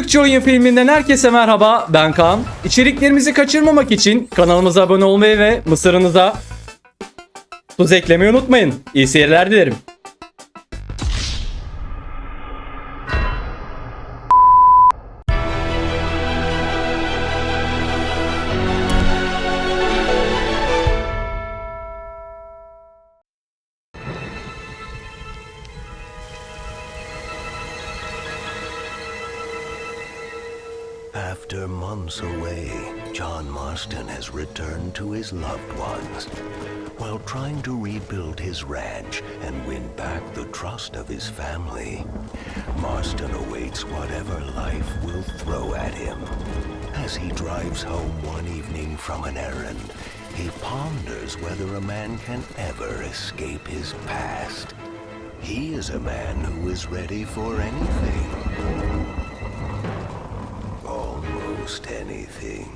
Türkçe Oyun Filminden herkese merhaba, ben Kaan. İçeriklerimizi kaçırmamak için kanalımıza abone olmayı ve mısırınıza tuz eklemeyi unutmayın. İyi seyirler dilerim. After months away, John Marston has returned to his loved ones. While trying to rebuild his ranch and win back the trust of his family, Marston awaits whatever life will throw at him. As he drives home one evening from an errand, he ponders whether a man can ever escape his past. He is a man who is ready for anything. Almost anything.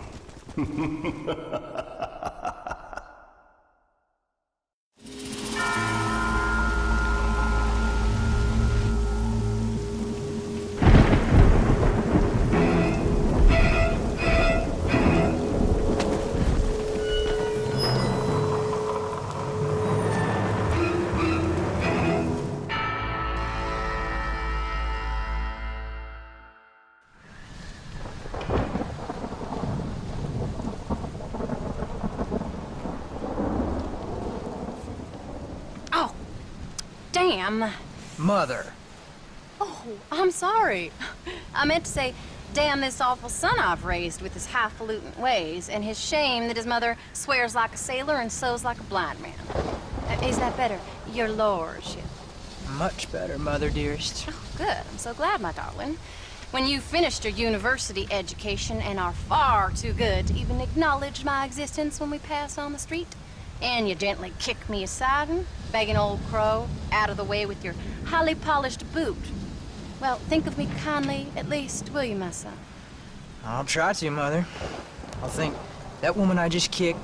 Damn. Mother. Oh, I'm sorry. I meant to say, damn this awful son I've raised with his highfalutin ways, and his shame that his mother swears like a sailor and sews like a blind man. Is that better, your lordship? Much better, Mother dearest. Oh, good. I'm so glad, my darling. When you've finished your university education and are far too good to even acknowledge my existence when we pass on the street, and you gently kick me aside and begging old crow out of the way with your highly polished boot. Well, think of me kindly, at least, will you, my son? I'll try to, Mother. I'll think, that woman I just kicked,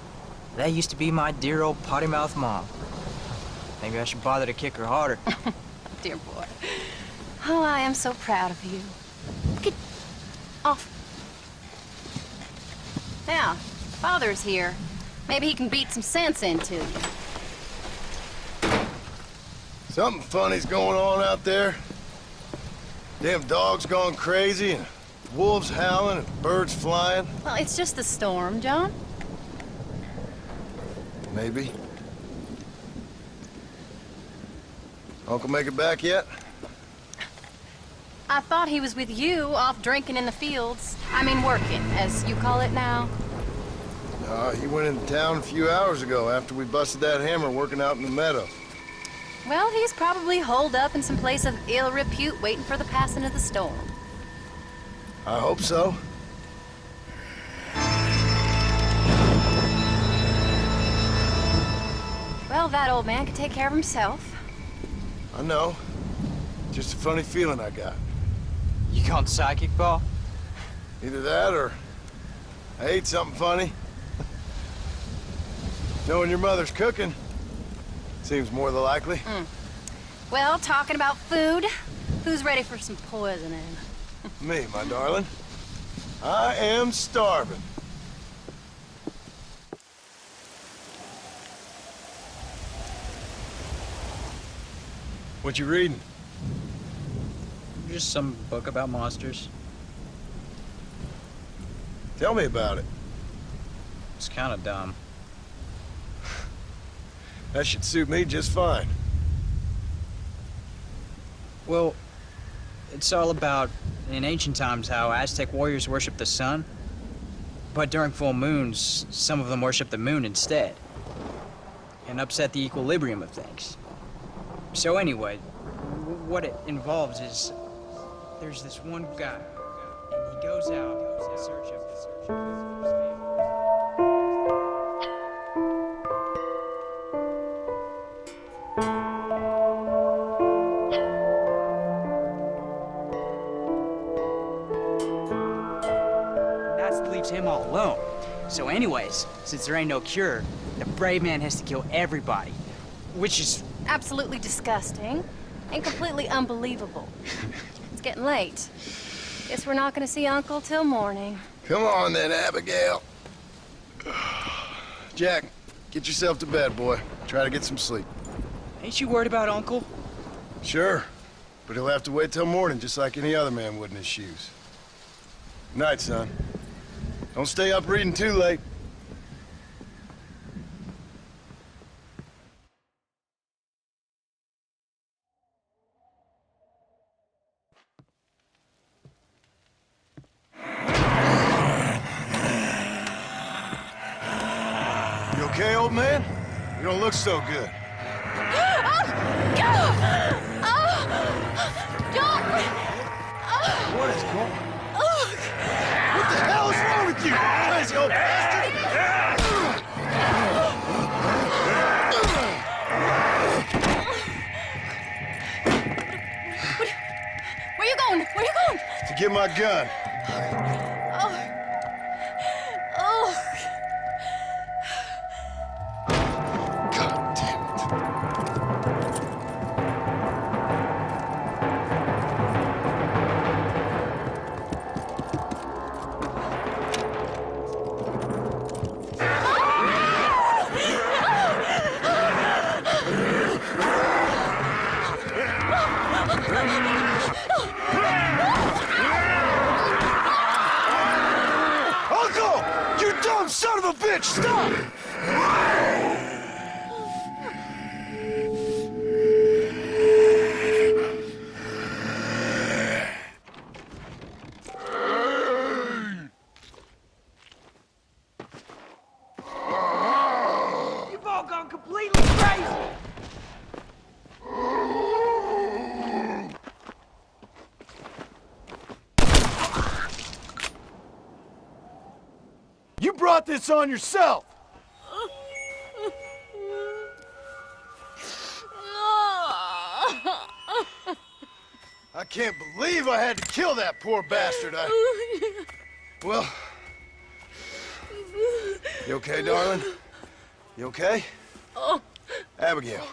that used to be my dear old potty-mouthed mom. Maybe I should bother to kick her harder. Dear boy. Oh, I am so proud of you. Get off. Now, Father's here. Maybe he can beat some sense into you. Something funny's going on out there. Damn dog's gone crazy, and wolves howling, and birds flying. Well, it's just the storm, John. Maybe. Uncle make it back yet? I thought he was with you, off drinking in the fields. I mean, working, as you call it now. He went into town a few hours ago after we busted that hammer working out in the meadow. Well, he's probably holed up in some place of ill repute waiting for the passing of the storm. I hope so. Well, that old man can take care of himself. I know. Just a funny feeling I got. You gone psychic, Paul? Either that or I ate something funny. Knowing your mother's cooking seems more than likely. Well, talking about food, who's ready for some poisoning? Me, my darling. I am starving. What you reading? Just some book about monsters. Tell me about it. It's kind of dumb. That should suit me just fine. Well, it's all about, in ancient times, how Aztec warriors worshiped the sun. But during full moons, some of them worship the moon instead. And upset the equilibrium of things. So anyway, what it involves is, there's this one guy, and he goes out in search of leaves him all alone. So anyways, since there ain't no cure, the brave man has to kill everybody. Which is... absolutely disgusting and completely unbelievable. It's getting late. Guess we're not gonna see Uncle till morning. Come on then, Abigail. Jack, get yourself to bed, boy. Try to get some sleep. Ain't you worried about Uncle? Sure, but he'll have to wait till morning just like any other man would in his shoes. Night, son. Don't stay up reading too late. You okay, old man? You don't look so good. What is going on? What the hell is wrong with you? Crazy old bastard! Where you going? Where you going? To get my gun. Oh, God damn it. Uncle! You dumb son of a bitch! Stop! You've all gone completely crazy! You brought this on yourself! I can't believe I had to kill that poor bastard. Well... You okay, darling? You okay? Abigail.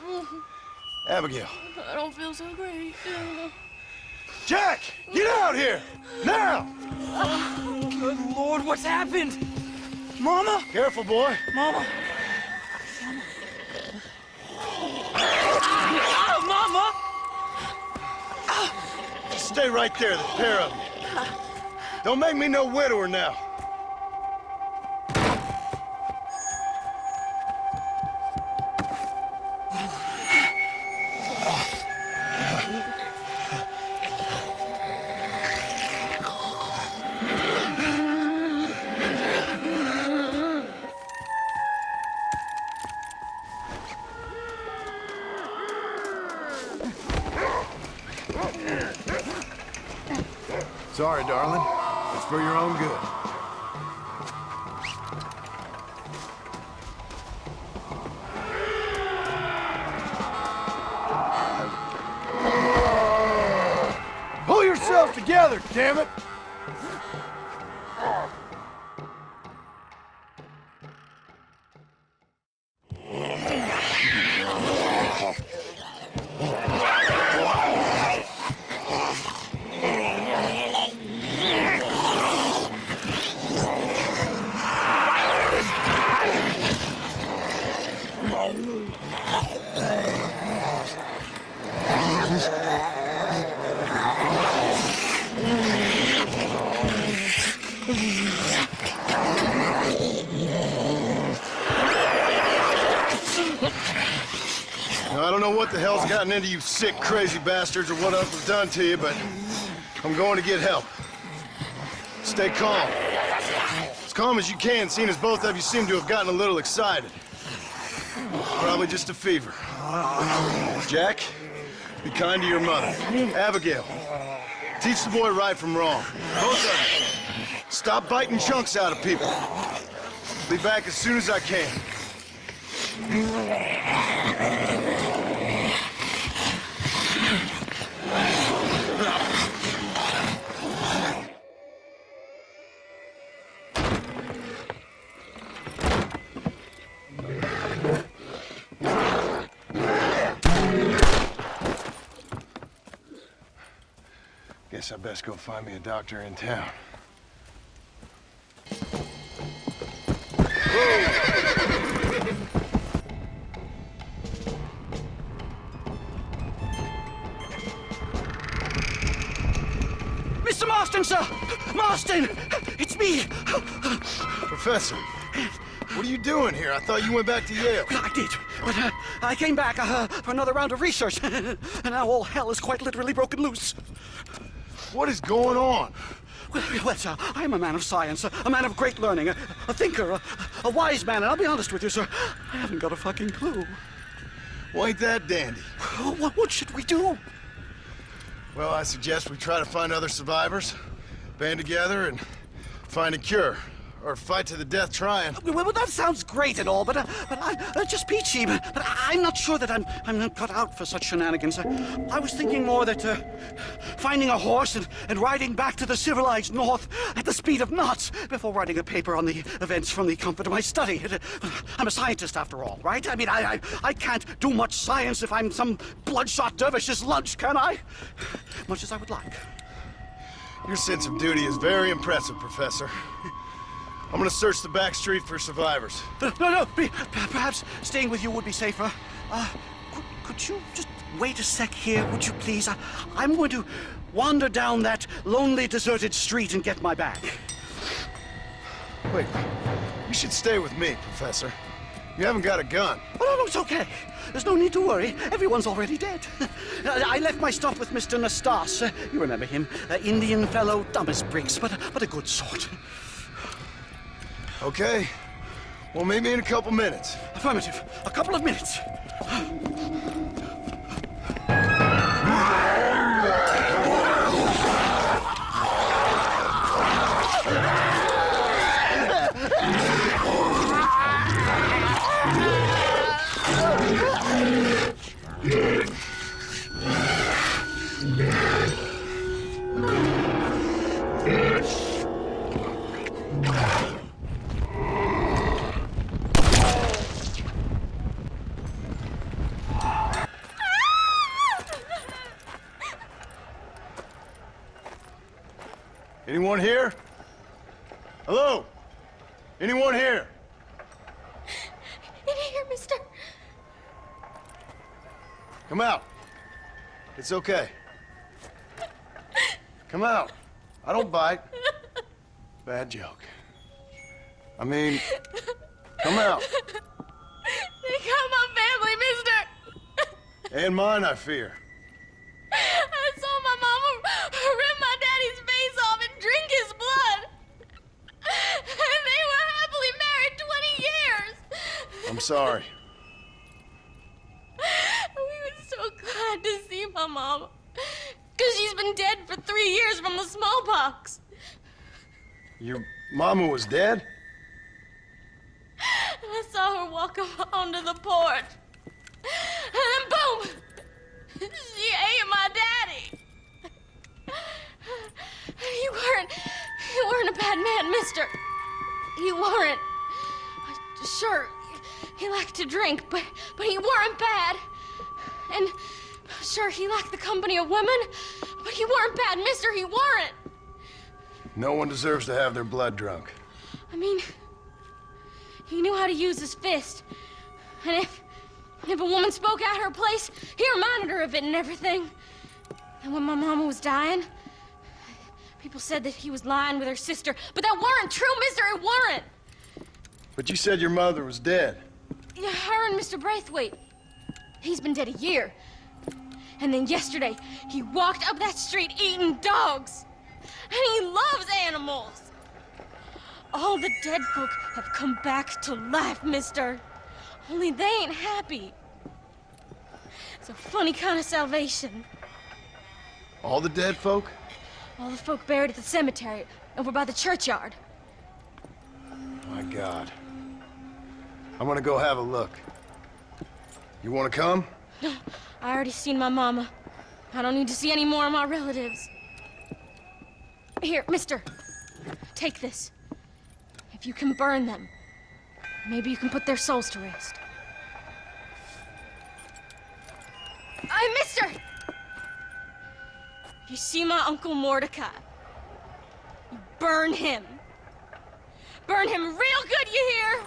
Abigail. I don't feel so great. Jack! Get out here! Now! Good Lord, what's happened? Mama? Careful, boy. Mama? Oh, Mama! Just stay right there, the pair of you. Don't make me no widower now. Sorry, darling. It's for your own good. Pull yourself together, damn it! Now, I don't know what the hell's gotten into you sick, crazy bastards or what Uncle's done to you, but I'm going to get help. Stay calm. As calm as you can, seeing as both of you seem to have gotten a little excited. Probably just a fever. Jack, be kind to your mother. Abigail, teach the boy right from wrong. Both of you, stop biting chunks out of people. Be back as soon as I can. Guess Guess I best go find me a doctor in town. Mr. Marston, sir! Marston! It's me! Professor, what are you doing here? I thought you went back to Yale. I did, but I came back for another round of research, and now all hell is quite literally broken loose. What is going on? Well, sir, I am a man of science, a man of great learning, a thinker, a wise man, and I'll be honest with you, sir, I haven't got a fucking clue. Well, ain't that dandy? What should we do? Well, I suggest we try to find other survivors, band together, and find a cure. Or fight to the death trying. Well, that sounds great and all, but just peachy. But I'm not sure that I'm not cut out for such shenanigans. I was thinking more that finding a horse and riding back to the civilized north at the speed of knots before writing a paper on the events from the comfort of my study. I'm a scientist after all, right? I mean, I can't do much science if I'm some bloodshot dervish's lunch, can I? Much as I would like. Your sense of duty is very impressive, Professor. I'm gonna search the back street for survivors. No, perhaps staying with you would be safer. Could you just wait a sec here, would you please? I'm going to wander down that lonely, deserted street and get my bag. Wait, you should stay with me, Professor. You haven't got a gun. Oh, no, it's okay. There's no need to worry. Everyone's already dead. I left my stuff with Mr. Nastas. You remember him. Indian fellow, dumb as bricks, but a good sort. Okay. Well, meet me in a couple minutes. Affirmative. A couple of minutes. Anyone here? Hello? Anyone here? In here, mister. Come out. It's okay. Come out. I don't bite. Bad joke. I mean, come out. They got my family, mister. And mine, I fear. I saw my mama rip my daddy's face off and drink his blood. And they were happily married 20 years. I'm sorry. We were so glad to see my mama. Because she's been dead for 3 years from the smallpox. Your mama was dead? I saw her walk up onto the porch. And then boom! She ate my daddy. You weren't a bad man, mister. You weren't. Sure, he liked to drink, but he weren't bad. And sure, he liked the company of women, but he weren't bad, mister, he weren't. No one deserves to have their blood drunk. I mean, he knew how to use his fist. And if a woman spoke out her place, he reminded her of it and everything. And when my mama was dying, people said that he was lying with her sister, but that weren't true, mister, it weren't. But you said your mother was dead. Yeah, her and Mr. Braithwaite. He's been dead a year. And then yesterday, he walked up that street eating dogs. And he loves animals. All the dead folk have come back to life, mister. Only they ain't happy. It's a funny kind of salvation. All the dead folk? All the folk buried at the cemetery over by the churchyard. My God. I'm gonna go have a look. You wanna come? No, I already seen my mama. I don't need to see any more of my relatives. Here, mister. Take this. If you can burn them, maybe you can put their souls to rest. Mister! You see my Uncle Mordecai? You burn him. Burn him real good, you hear?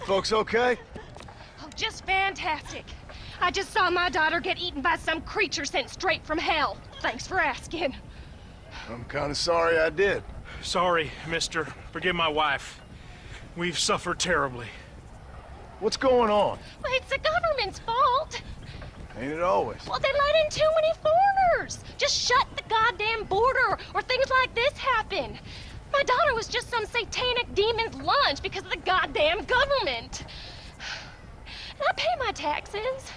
Folks okay? Oh, just fantastic. I just saw my daughter get eaten by some creature sent straight from hell. Thanks for asking. I'm kind of sorry I did. Sorry, mister. Forgive my wife. We've suffered terribly. What's going on? Well, it's the government's fault. Ain't it always? Well, they let in too many foreigners. Just shut the goddamn border, or things like this happen. My daughter was just some satanic demon's lunch because of the goddamn government. And I pay my taxes.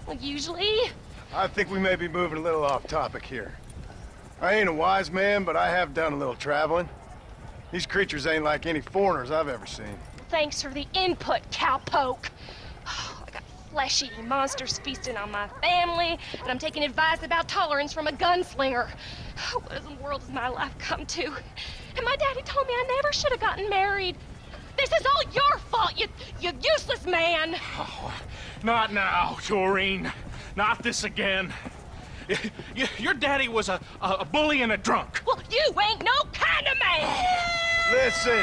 Well, usually. I think we may be moving a little off topic here. I ain't a wise man, but I have done a little traveling. These creatures ain't like any foreigners I've ever seen. Thanks for the input, cowpoke. I got flesh-eating monsters feasting on my family, and I'm taking advice about tolerance from a gunslinger. What in the world has my life come to? And my daddy told me I never should have gotten married. This is all your fault, you useless man! Oh, not now, Doreen. Not this again. Your daddy was a bully and a drunk. Well, you ain't no kind of man! Listen!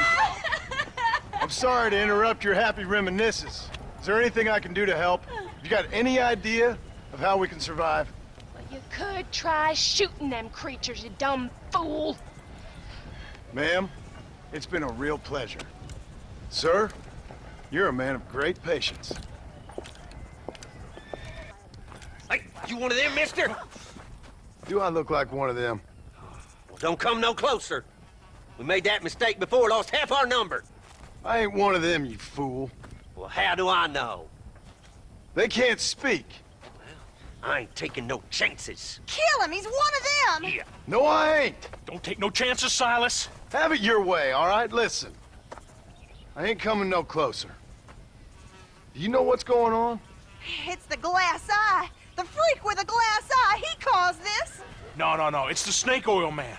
I'm sorry to interrupt your happy reminiscences. Is there anything I can do to help? Have you got any idea of how we can survive? Well, you could try shooting them creatures, you dumb fool. Ma'am, it's been a real pleasure. Sir, you're a man of great patience. Hey, you one of them, mister? Do I look like one of them? Well, don't come no closer. We made that mistake before, lost half our number. I ain't one of them, you fool. Well, how do I know? They can't speak. I ain't taking no chances. Kill him! He's one of them! Yeah. No, I ain't. Don't take no chances, Silas. Have it your way, all right? Listen. I ain't coming no closer. Do you know what's going on? It's the glass eye. The freak with a glass eye. He caused this. No. It's the snake oil man.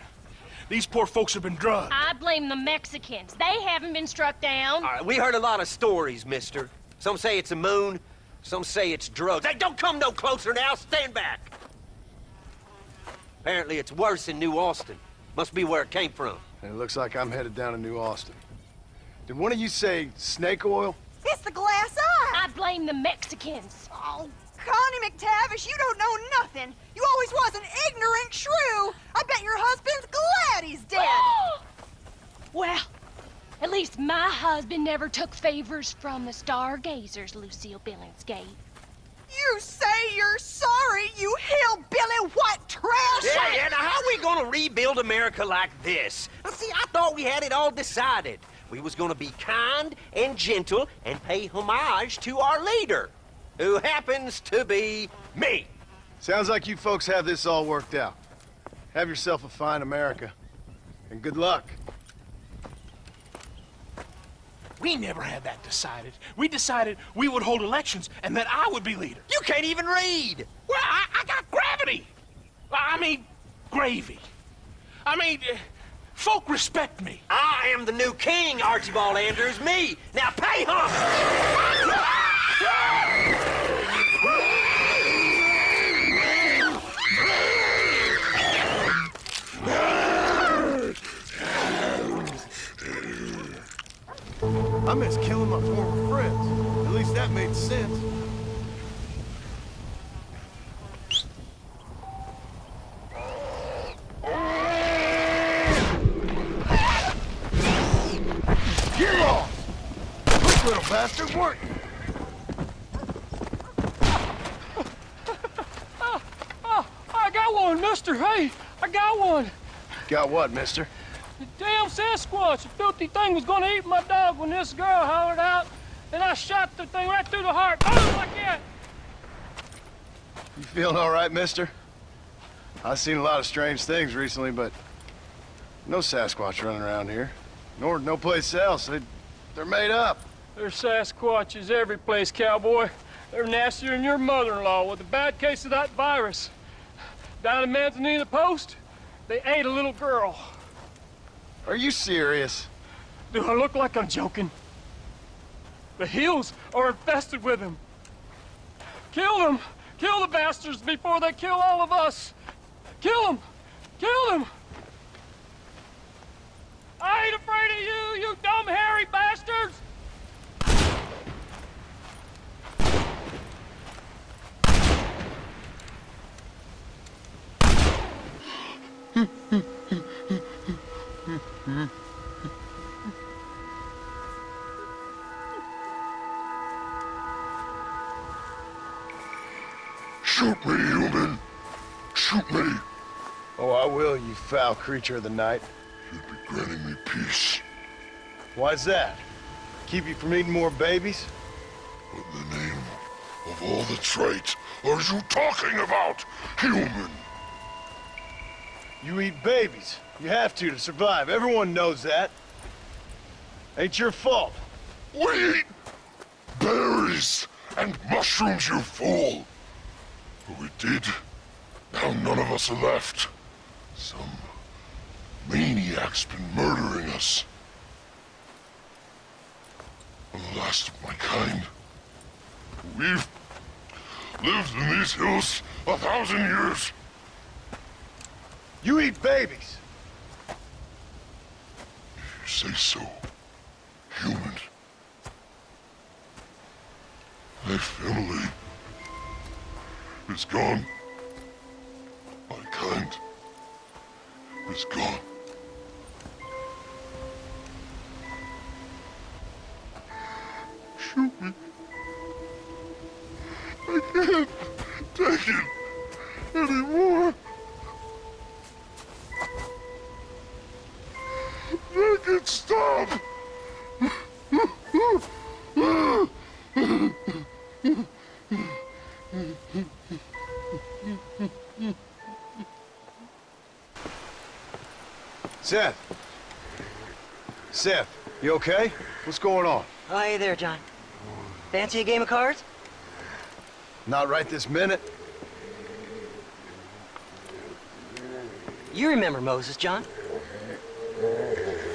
These poor folks have been drugged. I blame the Mexicans. They haven't been struck down. All right, we heard a lot of stories, mister. Some say it's a moon, some say it's drugs. Hey, don't come no closer now. Stand back. Apparently it's worse in New Austin. Must be where it came from. And it looks like I'm headed down to New Austin. Did one of you say snake oil? It's the glass eye. I blame the Mexicans. Oh, Connie McTavish, you don't know nothing. You always was an ignorant shrew. I bet your husband's glad he's dead. Well, at least my husband never took favors from the stargazers, Lucille Billingsgate. You say you're sorry, you hillbilly white trash! Yeah, now how we gonna rebuild America like this? Now, see, I thought we had it all decided. We was gonna be kind and gentle and pay homage to our leader, who happens to be me. Sounds like you folks have this all worked out. Have yourself a fine America. And good luck. We never had that decided. We decided we would hold elections and that I would be leader. You can't even read. Well, I got gravity. I mean, gravy. I mean, Folk respect me. I am the new king, Archibald Andrews, me. Now pay homage. I miss killing my former friends. At least that made sense. Get lost! Quick, little bastard, work! I got one, mister. Hey, I got one. Got what, mister? The damn Sasquatch. The filthy thing was gonna eat my dog when this girl hollered out, and I shot the thing right through the heart. Boom, like that. You feeling all right, mister? I've seen a lot of strange things recently, but no Sasquatch running around here. Nor no place else. They're made up. There's Sasquatches every place, cowboy. They're nastier than your mother-in-law with a bad case of that virus. Down in Manzanita Post, they ate a little girl. Are you serious? Do I look like I'm joking? The hills are infested with them. Kill them! Kill the bastards before they kill all of us! Kill them! Kill them! I ain't afraid of you, you dumb hairy bastards! Shoot me, human! Shoot me! Oh, I will, you foul creature of the night. You'd be granting me peace. Why's that? Keep you from eating more babies? What in the name of all that's right are you talking about, human? You eat babies. You have to survive. Everyone knows that. Ain't your fault. We eat berries and mushrooms, you fool! But we did. Now none of us are left. Some maniac's been murdering us. I'm the last of my kind. We've lived in these hills 1,000 years. You eat babies. If you say so, human. My family is gone. My kind is gone. Shoot me. I can't take it anymore. Make it stop. Seth. Seth, you okay? What's going on? Oh, hey there, John. Fancy a game of cards? Not right this minute. You remember Moses, John?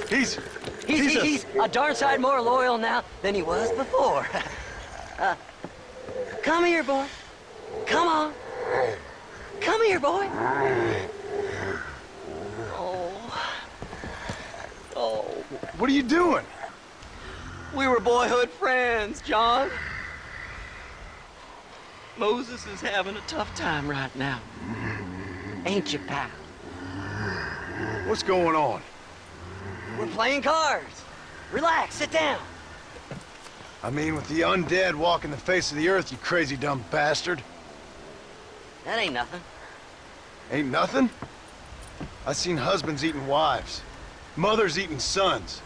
He's a darn sight more loyal now than he was before. Come here, boy. Come on. Come here, boy. Oh. What are you doing? We were boyhood friends, John. Moses is having a tough time right now. Ain't you, pal? What's going on? We're playing cards. Relax, sit down. I mean, with the undead walking the face of the earth, you crazy dumb bastard. That ain't nothing. Ain't nothing? I seen husbands eating wives, mothers eating sons,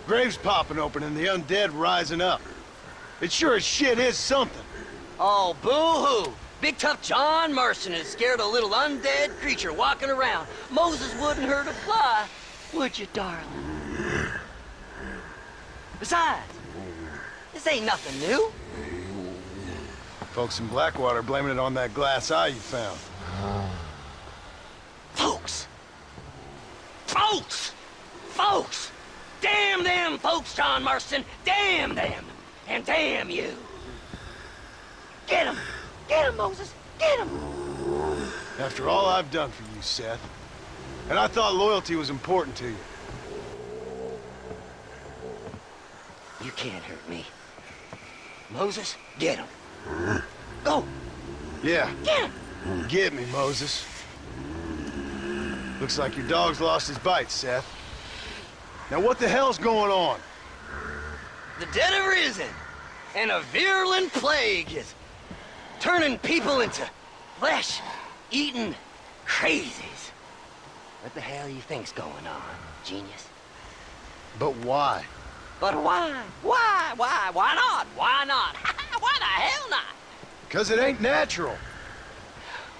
graves popping open and the undead rising up. It sure as shit is something. Oh, boo-hoo! Big tough John Marston is scared of a little undead creature walking around. Moses wouldn't hurt a fly, would you, darling? Besides, this ain't nothing new. Folks in Blackwater blaming it on that glass eye you found. Folks! Folks! Damn them folks, John Marston! Damn them! And damn you! Get him! Get him, Moses! Get him! After all I've done for you, Seth. And I thought loyalty was important to you. You can't hurt me. Moses, get him. Go! Yeah. Get him! Get me, Moses. Looks like your dog's lost his bite, Seth. Now what the hell's going on? The dead have risen, and a virulent plague is turning people into flesh-eating crazies. What the hell you think's going on, genius? But why? But why? Why? Why? Why not? Why not? Why the hell not? Because it ain't natural.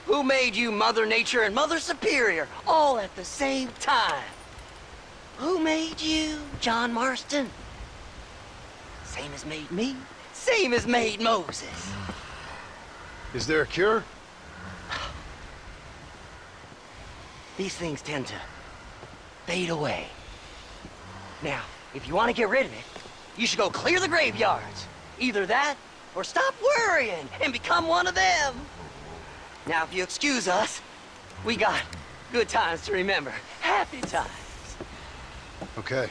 Who made you Mother Nature and Mother Superior all at the same time? Who made you, John Marston? Same as made me, same as made Moses. Is there a cure? These things tend to fade away. Now, if you want to get rid of it, you should go clear the graveyards. Either that, or stop worrying and become one of them. Now, if you excuse us, we got good times to remember. Happy times. Okay.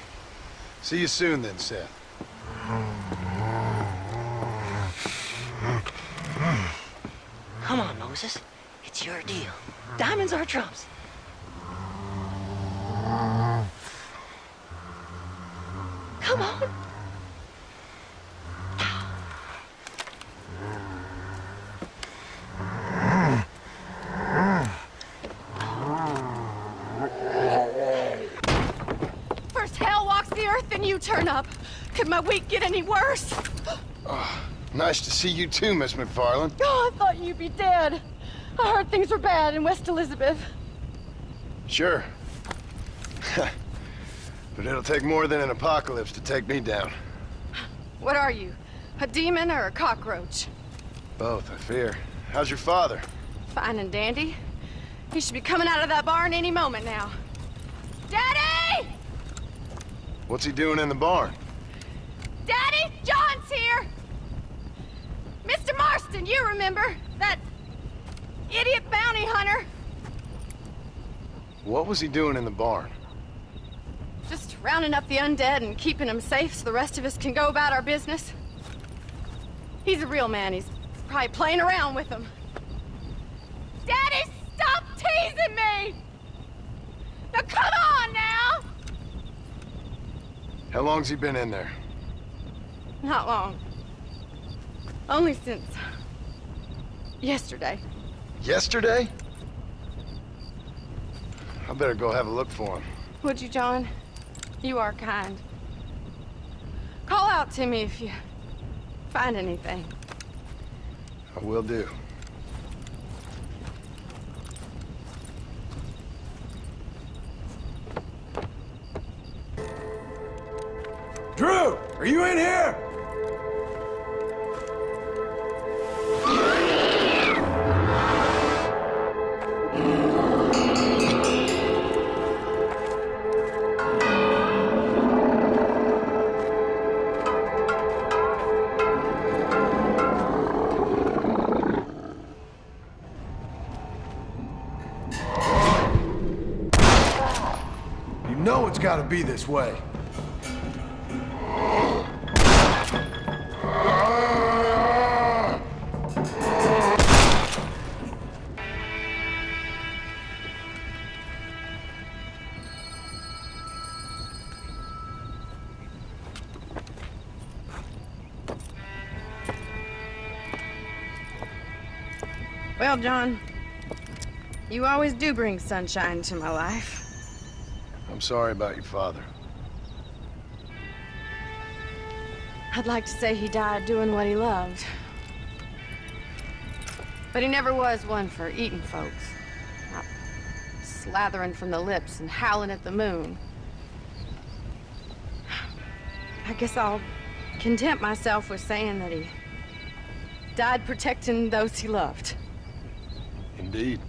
See you soon then, Seth. Come on, Moses. It's your deal. Diamonds are trumps. Come on. First hell walks the earth, then you turn up. Could my week get any worse? Nice to see you too, Miss McFarland. Oh, I thought you'd be dead. I heard things were bad in West Elizabeth. Sure. But it'll take more than an apocalypse to take me down. What are you? A demon or a cockroach? Both, I fear. How's your father? Fine and dandy. He should be coming out of that barn any moment now. Daddy! What's he doing in the barn? Daddy, John's here! Mr. Marston, you remember? That idiot bounty hunter? What was he doing in the barn? Just rounding up the undead and keeping them safe so the rest of us can go about our business. He's a real man. He's probably playing around with them. Daddy, stop teasing me! Now come on now! How long's he been in there? Not long. Only since yesterday. Yesterday? I better go have a look for him. Would you, John? You are kind. Call out to me if you find anything. I will do. Drew, are you in here? You know it's gotta be this way. Well, John, you always do bring sunshine to my life. I'm sorry about your father. I'd like to say he died doing what he loved. But he never was one for eating folks. Not slathering from the lips and howling at the moon. I guess I'll content myself with saying that he died protecting those he loved. Indeed.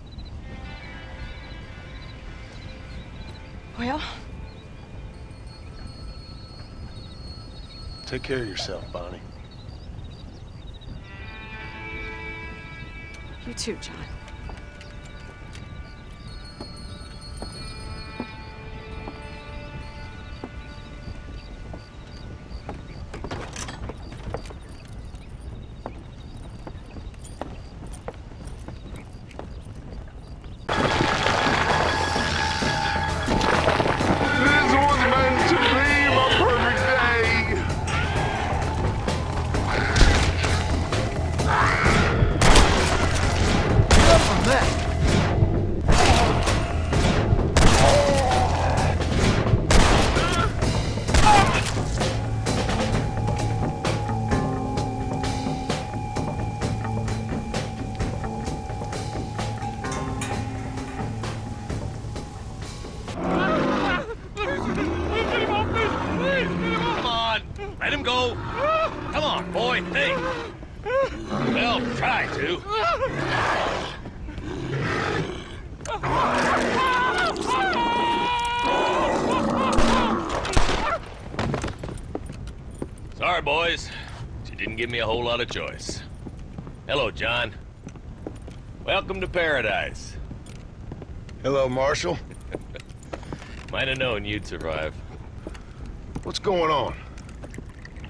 Well, Take care of yourself, Bonnie. You too, John. This was meant to be my perfect day. Enough from that. Come on, let him go. Come on, boy, hey. Well, try to. Sorry, boys. She didn't give me a whole lot of choice. Hello, John. Welcome to paradise. Hello, Marshal. Might have known you'd survive. What's going on?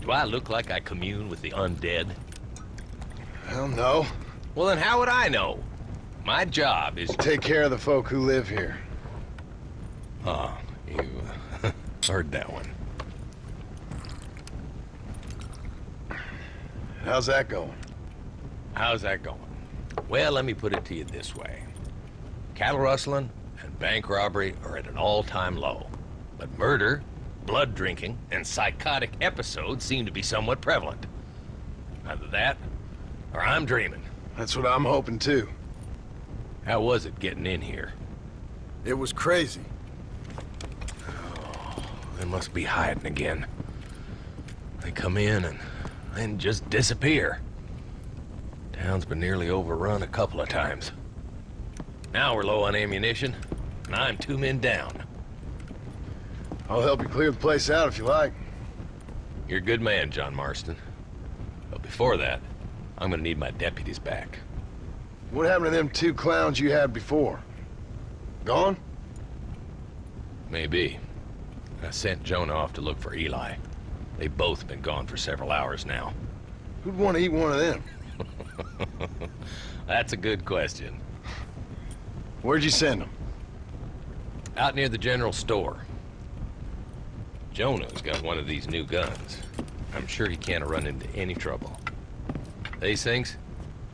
Do I look like I commune with the undead? Hell no. Well, then how would I know? My job is... Take care of the folk who live here. Oh, you heard that one. How's that going? How's that going? Well, let me put it to you this way. Cattle rustling and bank robbery are at an all-time low. But murder, blood drinking, and psychotic episodes seem to be somewhat prevalent. Either that, or I'm dreaming. That's what I'm hoping too. How was it getting in here? It was crazy. Oh, they must be hiding again. They come in and then just disappear. Town's been nearly overrun a couple of times. Now we're low on ammunition, and I'm 2 men down. I'll help you clear the place out if you like. You're a good man, John Marston. But before that, I'm gonna need my deputies back. What happened to them 2 clowns you had before? Gone? Maybe. I sent Jonah off to look for Eli. They've both been gone for several hours now. Who'd want to eat one of them? That's a good question. Where'd you send them? Out near the general store. Jonah's got one of these new guns. I'm sure he can't run into any trouble. These things,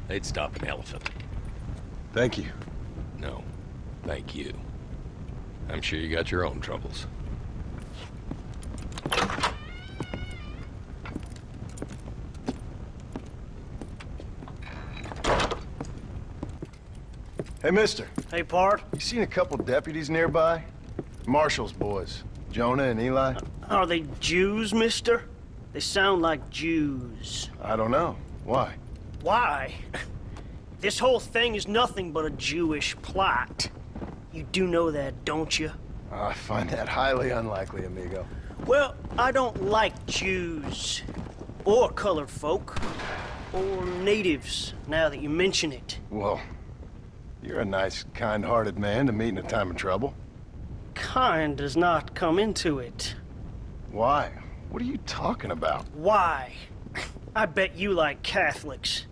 they'd stop an elephant. Thank you. No, thank you. I'm sure you got your own troubles. Hey, mister. Hey, Pard. You seen a couple deputies nearby? Marshall's boys. Jonah and Eli? Are they Jews, mister? They sound like Jews. I don't know. Why? Why? This whole thing is nothing but a Jewish plot. You do know that, don't you? I find that highly unlikely, amigo. Well, I don't like Jews. Or colored folk. Or natives, now that you mention it. Well, you're a nice, kind-hearted man to meet in a time of trouble. Kind does not come into it. Why? What are you talking about? Why? I bet you like Catholics.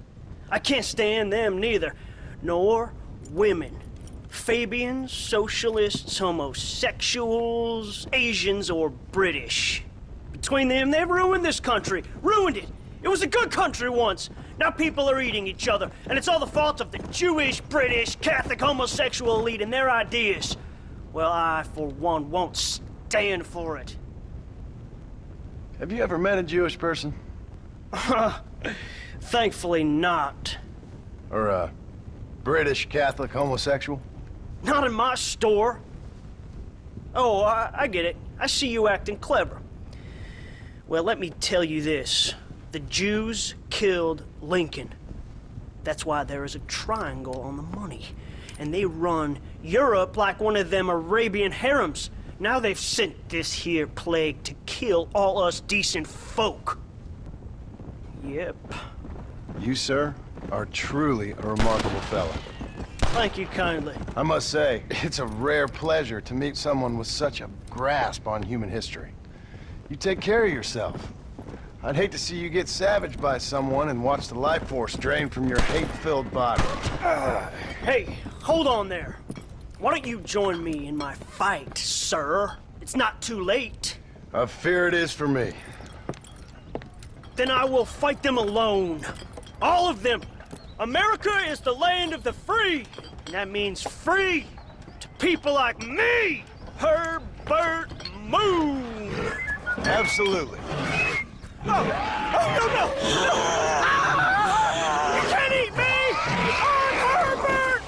I can't stand them neither. Nor women. Fabians, socialists, homosexuals, Asians, or British. Between them, they've ruined this country. Ruined it. It was a good country once. Now people are eating each other, and it's all the fault of the Jewish, British, Catholic, homosexual elite and their ideas. Well, I, for one, won't stand for it. Have you ever met a Jewish person? Thankfully not. Or a British Catholic homosexual? Not in my store. Oh, I get it. I see you acting clever. Well, let me tell you this. The Jews killed Lincoln. That's why there is a triangle on the money. And they run Europe like one of them Arabian harems. Now they've sent this here plague to kill all us decent folk. Yep. You, sir, are truly a remarkable fellow. Thank you kindly. I must say, it's a rare pleasure to meet someone with such a grasp on human history. You take care of yourself. I'd hate to see you get savaged by someone and watch the life force drain from your hate-filled body. Hey, hold on there. Why don't you join me in my fight, sir? It's not too late. I fear it is for me. Then I will fight them alone. All of them. America is the land of the free. And that means free to people like me, Herbert Moon. Absolutely. No! Oh, no, no! No! You can't eat me! I'm Herbert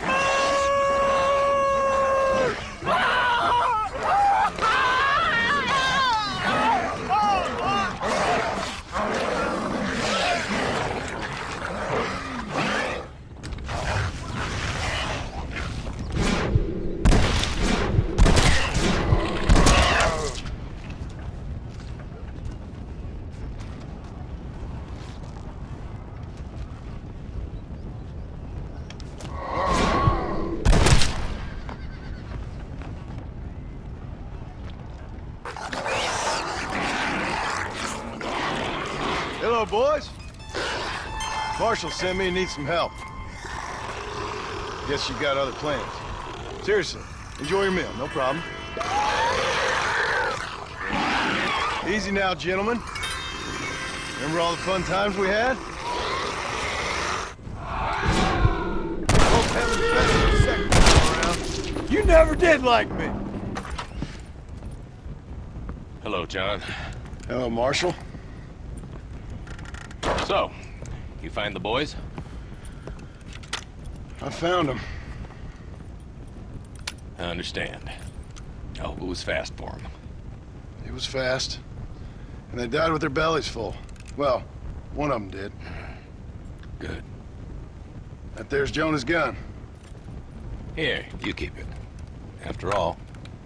Hello, boys. Marshall sent me and needs some help. Guess you got other plans. Seriously, enjoy your meal, no problem. Easy now, gentlemen. Remember all the fun times we had? Hope heaven's better the second time around. You never did like me. Hello, John. Hello, Marshall. So, you find the boys? I found them. I understand. Oh, it was fast for them. It was fast. And they died with their bellies full. Well, one of them did. Good. That there's Jonah's gun. Here, you keep it. After all,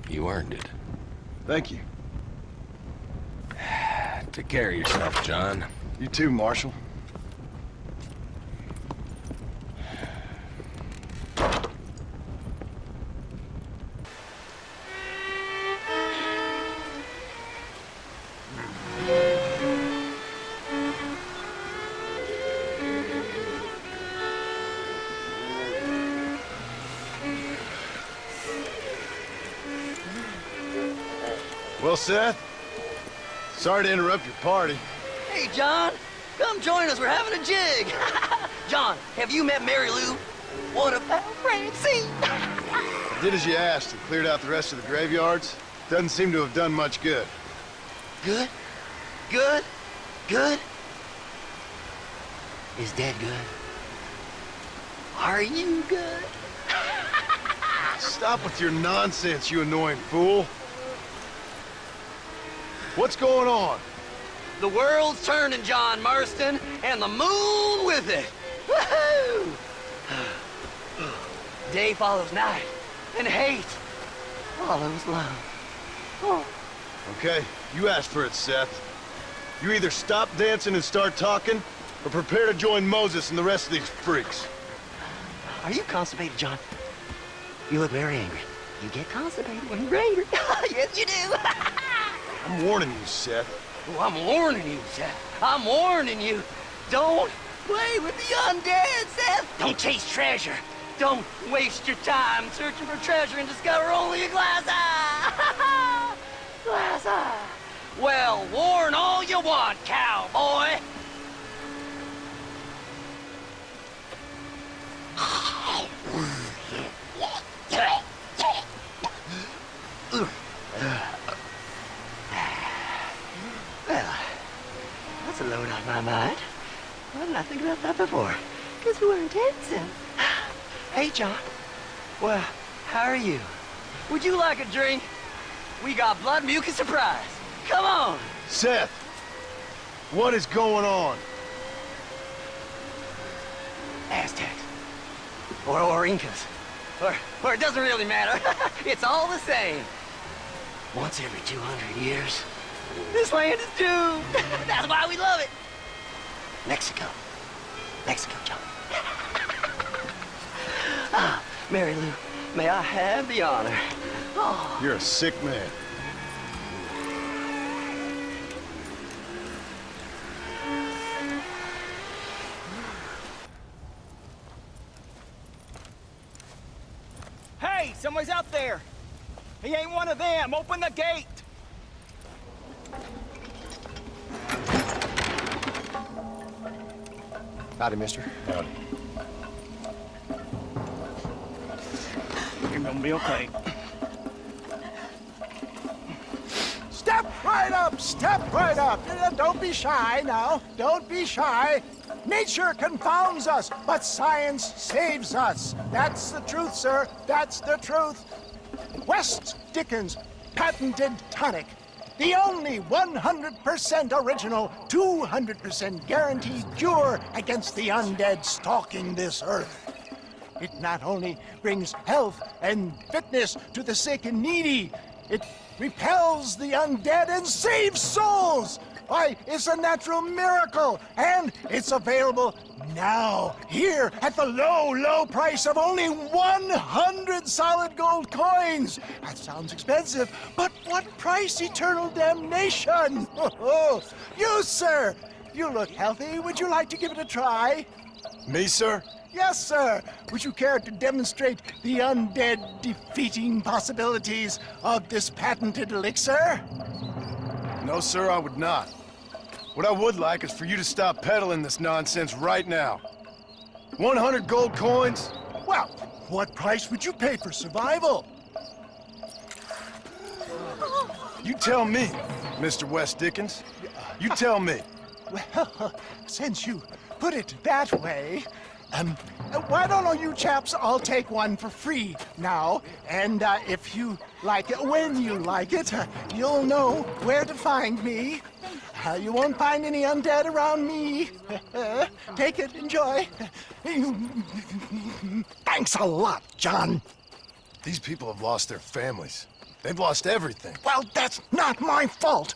you earned it. Thank you. Take care of yourself, John. You too, Marshall. Well, Seth, sorry to interrupt your party. Hey, John, come join us. We're having a jig. John, have you met Mary Lou? What about Francine? I did as you asked and cleared out the rest of the graveyards. Doesn't seem to have done much good. Good? Good? Good? Is Dad good? Are you good? Stop with your nonsense, you annoying fool. What's going on? The world's turning, John Marston, and the moon with it. Woohoo! Day follows night, and hate follows love. Oh. Okay, you asked for it, Seth. You either stop dancing and start talking, or prepare to join Moses and the rest of these freaks. Are you constipated, John? You look very angry. You get constipated when you're angry. Yes, you do. I'm warning you, Seth. Oh, I'm warning you, Seth. I'm warning you. Don't play with the undead, Seth. Don't chase treasure. Don't waste your time searching for treasure and discover only a glass eye. Glass eye. Well, warn all you want, cowboy. Well, that's a load off my mind. Why didn't I think about that before? Because we weren't dancing. Hey, John. Well, how are you? Would you like a drink? We got blood mucus surprise. Come on. Seth, what is going on? Aztecs. Or Incas. Or it doesn't really matter. It's all the same. Once every 200 years, this land is doomed. That's why we love it. Mexico. Mexico, John. Ah, Mary Lou, may I have the honor? Oh. You're a sick man. Hey, someone's out there. He ain't one of them. Open the gate. Howdy, mister. Howdy. You're gonna be okay. Step right up! Step right up! Don't be shy now. Don't be shy. Nature confounds us, but science saves us. That's the truth, sir. That's the truth. West Dickens patented tonic. The only 100% original, 200% guaranteed cure against the undead stalking this earth. It not only brings health and fitness to the sick and needy, it repels the undead and saves souls. Why, it's a natural miracle, and it's available now, here, at the low, low price of only 100 solid gold coins. That sounds expensive, but what price? Eternal damnation. Oh, you, sir, you look healthy. Would you like to give it a try? Me, sir? Yes, sir. Would you care to demonstrate the undead defeating possibilities of this patented elixir? No, sir, I would not. What I would like is for you to stop peddling this nonsense right now. 100 gold coins? Well, what price would you pay for survival? You tell me, Mr. West Dickens. You tell me. Well, since you put it that way, why don't all you chaps all take one for free now? And if you like it, when you like it, you'll know where to find me. You won't find any undead around me. Take it, enjoy. Thanks a lot, John. These people have lost their families. They've lost everything. Well, that's not my fault.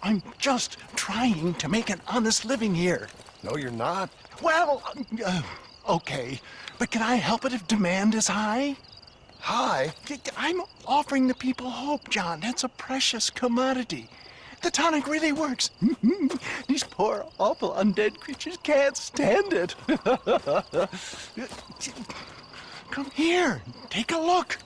I'm just trying to make an honest living here. No, you're not. Well, okay. But can I help it if demand is high? High? I'm offering the people hope, John. It's a precious commodity. The tonic really works. These poor, awful undead creatures can't stand it. Come here. Take a look.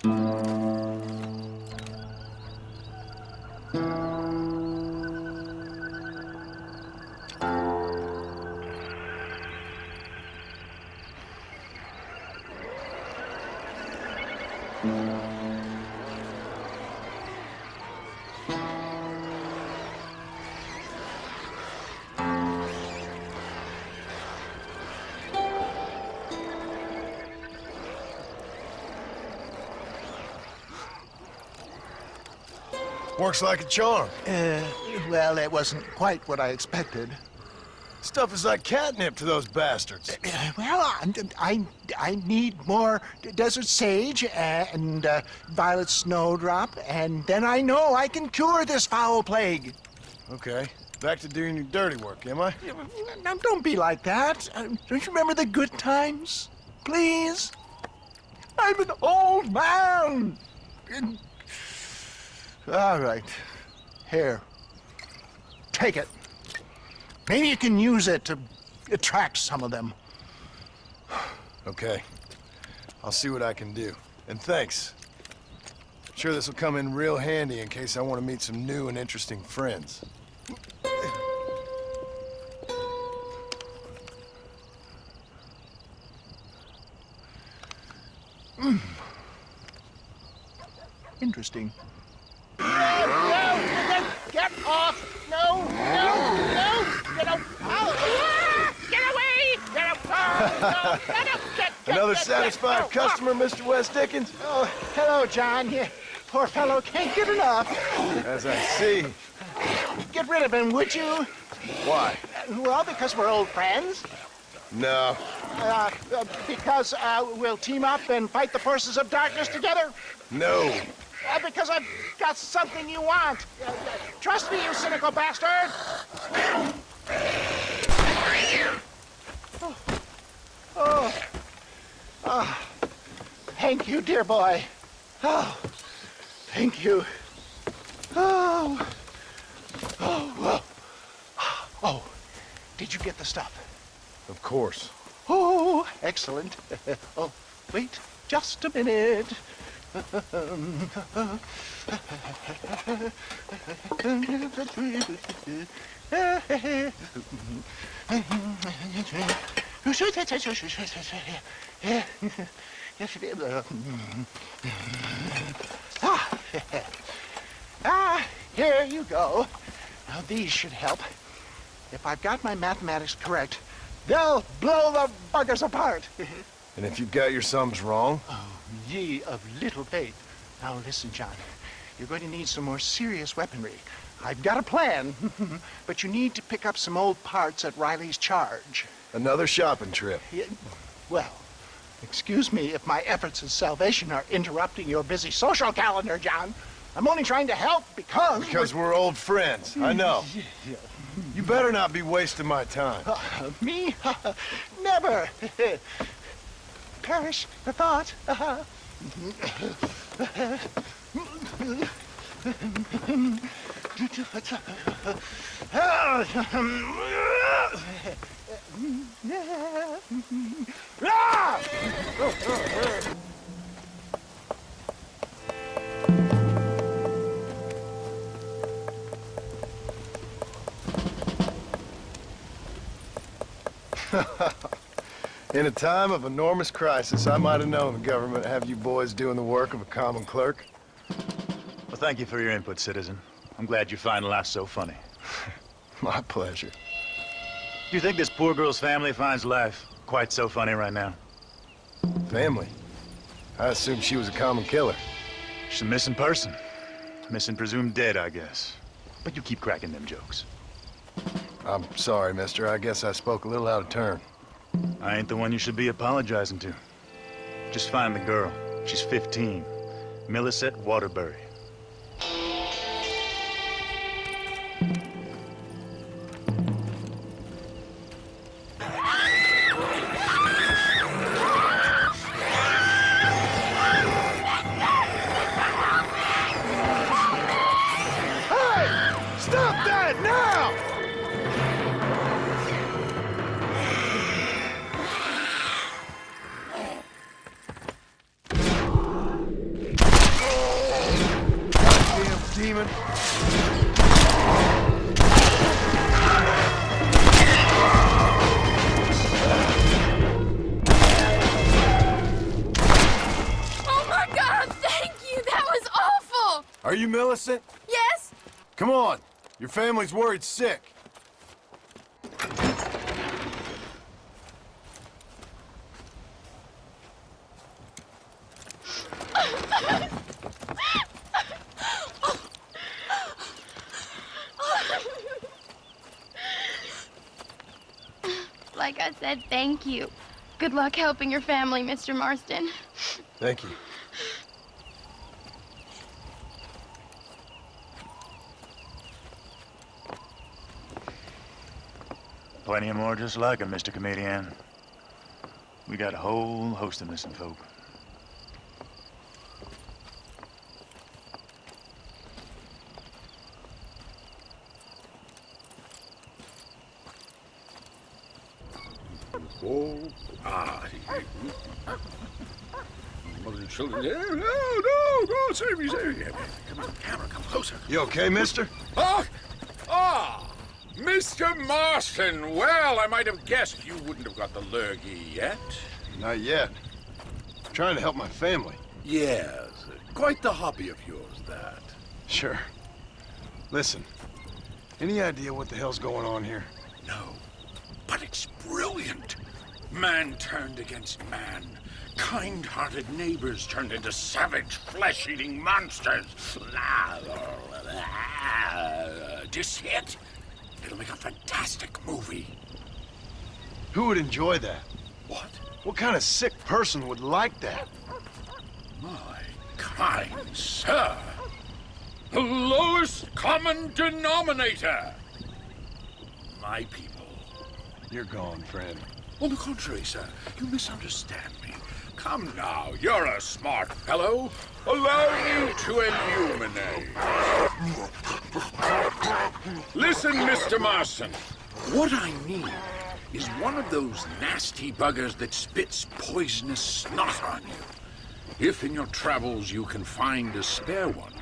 Works like a charm. Well, it wasn't quite what I expected. Stuff is like catnip to those bastards. Well, I need more desert sage and violet snowdrop, and then I know I can cure this foul plague. Okay, back to doing your dirty work, am I? Now, don't be like that. Don't you remember the good times? Please? I'm an old man. All right. Here. Take it. Maybe you can use it to attract some of them. Okay. I'll see what I can do. And thanks. I'm sure this will come in real handy in case I want to meet some new and interesting friends. Interesting. No! Get off! No! No! No! Get off! Oh. Get away! Get off! No! Another satisfied customer, Mr. West Dickens? Oh, hello, John. You poor fellow can't get enough. As I see. Get rid of him, would you? Why? Well, because we're old friends. No. Because we'll team up and fight the forces of darkness together. No. Because I've got something you want. Trust me, you cynical bastard. Thank you, dear boy. Oh, thank you. Oh. Oh, did you get the stuff? Of course. Oh, excellent. Oh, wait just a minute. Here you go. Now these should help. If I've got my mathematics correct, they'll blow the buggers apart. And if you've got your sums wrong? Oh, ye of little faith. Now listen, John. You're going to need some more serious weaponry. I've got a plan, but you need to pick up some old parts at Riley's charge. Another shopping trip. Yeah, well, excuse me if my efforts at salvation are interrupting your busy social calendar, John. I'm only trying to help because... Because we're old friends, I know. You better not be wasting my time. Me? Never. Perish the thought. In a time of enormous crisis, I might have known the government would have you boys doing the work of a common clerk. Well, thank you for your input, citizen. I'm glad you find life so funny. My pleasure. Do you think this poor girl's family finds life quite so funny right now? Family? I assumed she was a common killer. She's a missing person. Missing presumed dead, I guess. But you keep cracking them jokes. I'm sorry, mister. I guess I spoke a little out of turn. I ain't the one you should be apologizing to. Just find the girl. She's 15. Millicent Waterbury. Stop that now! Demon. Oh my God, thank you! That was awful! Are you Millicent? Yes? Come on. Your family's worried sick. Like I said, thank you. Good luck helping your family, Mr. Marston. Thank you. Plenty of more just like him, Mr. Comedian. We got a whole host of missing folk. Oh, mother and children. No, save me. Come on, camera, come closer. You okay, mister? Mr. Marston. Well, I might have guessed you wouldn't have got the lurgy yet. Not yet. I'm trying to help my family. Yes, quite the hobby of yours, that. Sure. Listen, any idea what the hell's going on here? No, but it's brilliant. Man turned against man. Kind-hearted neighbors turned into savage, flesh-eating monsters. Do you see it? It'll make a fantastic movie. Who would enjoy that? What? What kind of sick person would like that? My kind sir. The lowest common denominator. My people. You're gone, friend. On the contrary, sir, you misunderstand me. Come now, you're a smart fellow. Allow me to illuminate. Listen, Mr. Marston. What I need is one of those nasty buggers that spits poisonous snot on you. If in your travels you can find a spare one,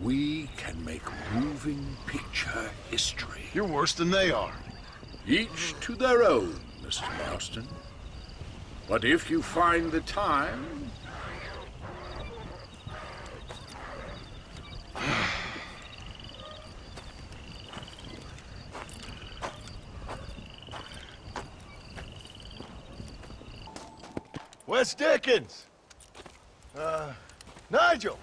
we can make moving picture history. You're worse than they are. Each to their own, Mr. Marston. But if you find the time... Wes Dickens! Nigel!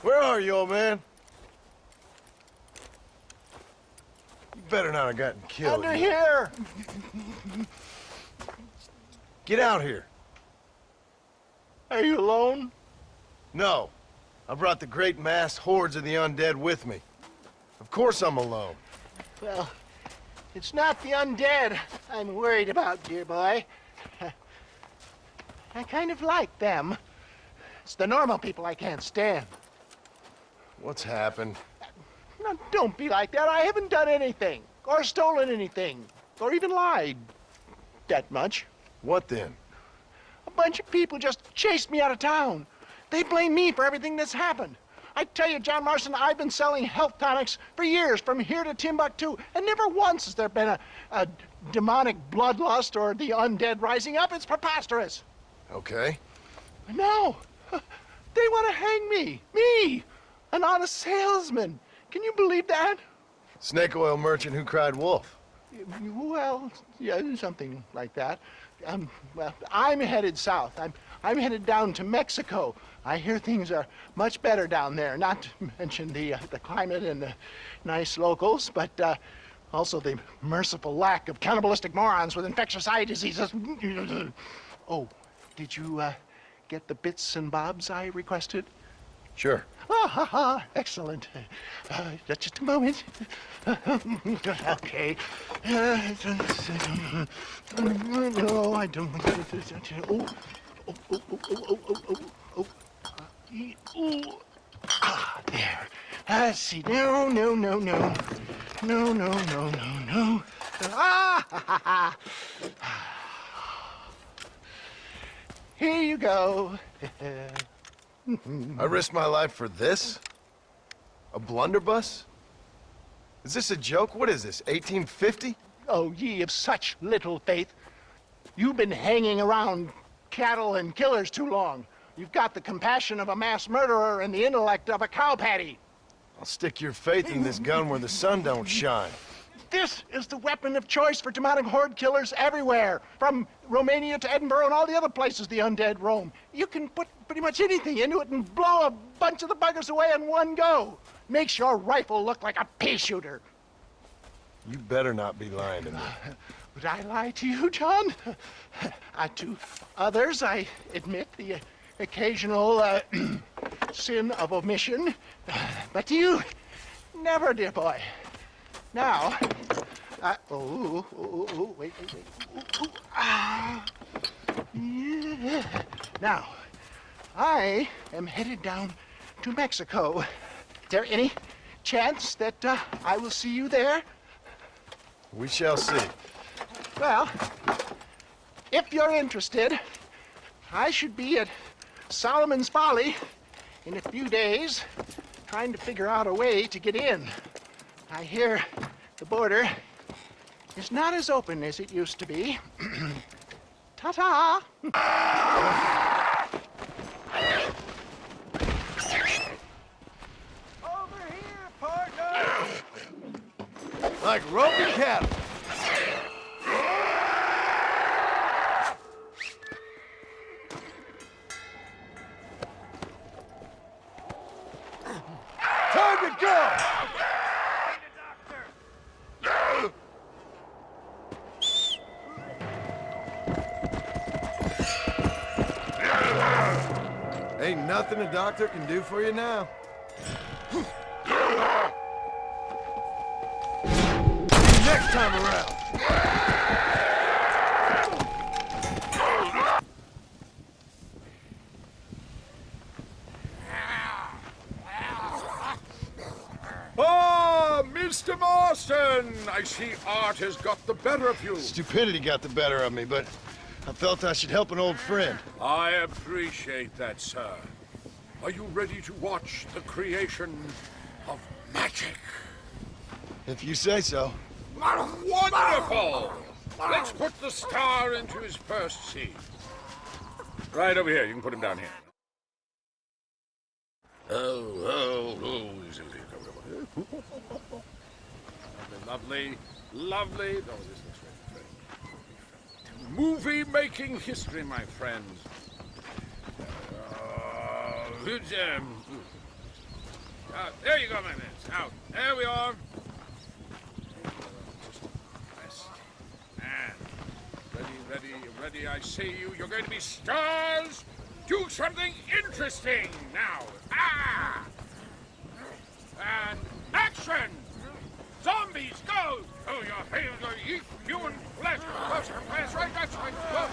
Where are you, old man? You better not have gotten killed. Under here! Get out here. Are you alone? No. I brought the great mass hordes of the undead with me. Of course I'm alone. Well, it's not the undead I'm worried about, dear boy. I kind of like them. It's the normal people I can't stand. What's happened? Now, don't be like that. I haven't done anything, or stolen anything, or even lied that much. What then? A bunch of people just chased me out of town. They blame me for everything that's happened. I tell you, John Marston, I've been selling health tonics for years, from here to Timbuktu, and never once has there been a demonic bloodlust or the undead rising up. It's preposterous. Okay. No, they want to hang me. Me, an honest salesman. Can you believe that? Snake oil merchant who cried wolf. Well, yeah, something like that. Well, I'm headed south. I'm headed down to Mexico. I hear things are much better down there. Not to mention the climate and the nice locals, but also the merciful lack of cannibalistic morons with infectious eye diseases. Oh, did you get the bits and bobs I requested? Sure. Ah, ha, ha. Excellent. Just a moment. Okay. No, I don't. Ah, there. Let's see. No. Ah, ha, ha. Here you go. I risked my life for this? A blunderbuss? Is this a joke? What is this, 1850? Oh, ye of such little faith. You've been hanging around cattle and killers too long. You've got the compassion of a mass murderer and the intellect of a cow patty. I'll stick your faith in this gun where the sun don't shine. This is the weapon of choice for demonic horde killers everywhere, from Romania to Edinburgh and all the other places the undead roam. You can put pretty much anything into it and blow a bunch of the buggers away in one go. Makes your rifle look like a pea shooter. You better not be lying to me. Would I lie to you, John? To others, I admit the occasional sin of omission. But to you, never, dear boy. Now, wait. Yeah. Now, I am headed down to Mexico. Is there any chance that I will see you there? We shall see. Well, if you're interested, I should be at Solomon's Folly in a few days, trying to figure out a way to get in. I hear the border is not as open as it used to be. Ta-ta! Over here, partner! Like roping cattle. Time to go! Ain't nothing a doctor can do for you now. See you next time around. Marston! I see art has got the better of you. Stupidity got the better of me, but I felt I should help an old friend. I appreciate that, sir. Are you ready to watch the creation of magic? If you say so. Wonderful! Let's put the star into his first scene. Right over here. You can put him down here. Oh. Lovely. Lovely. Oh, this looks very. Movie-making history, my friends. There you go, my man. Out. There we are. Ready, I see you. You're going to be stars. Do something interesting now. And action! Zombies, go! Oh, your hands are eat human flesh. That's right, that's right. Go!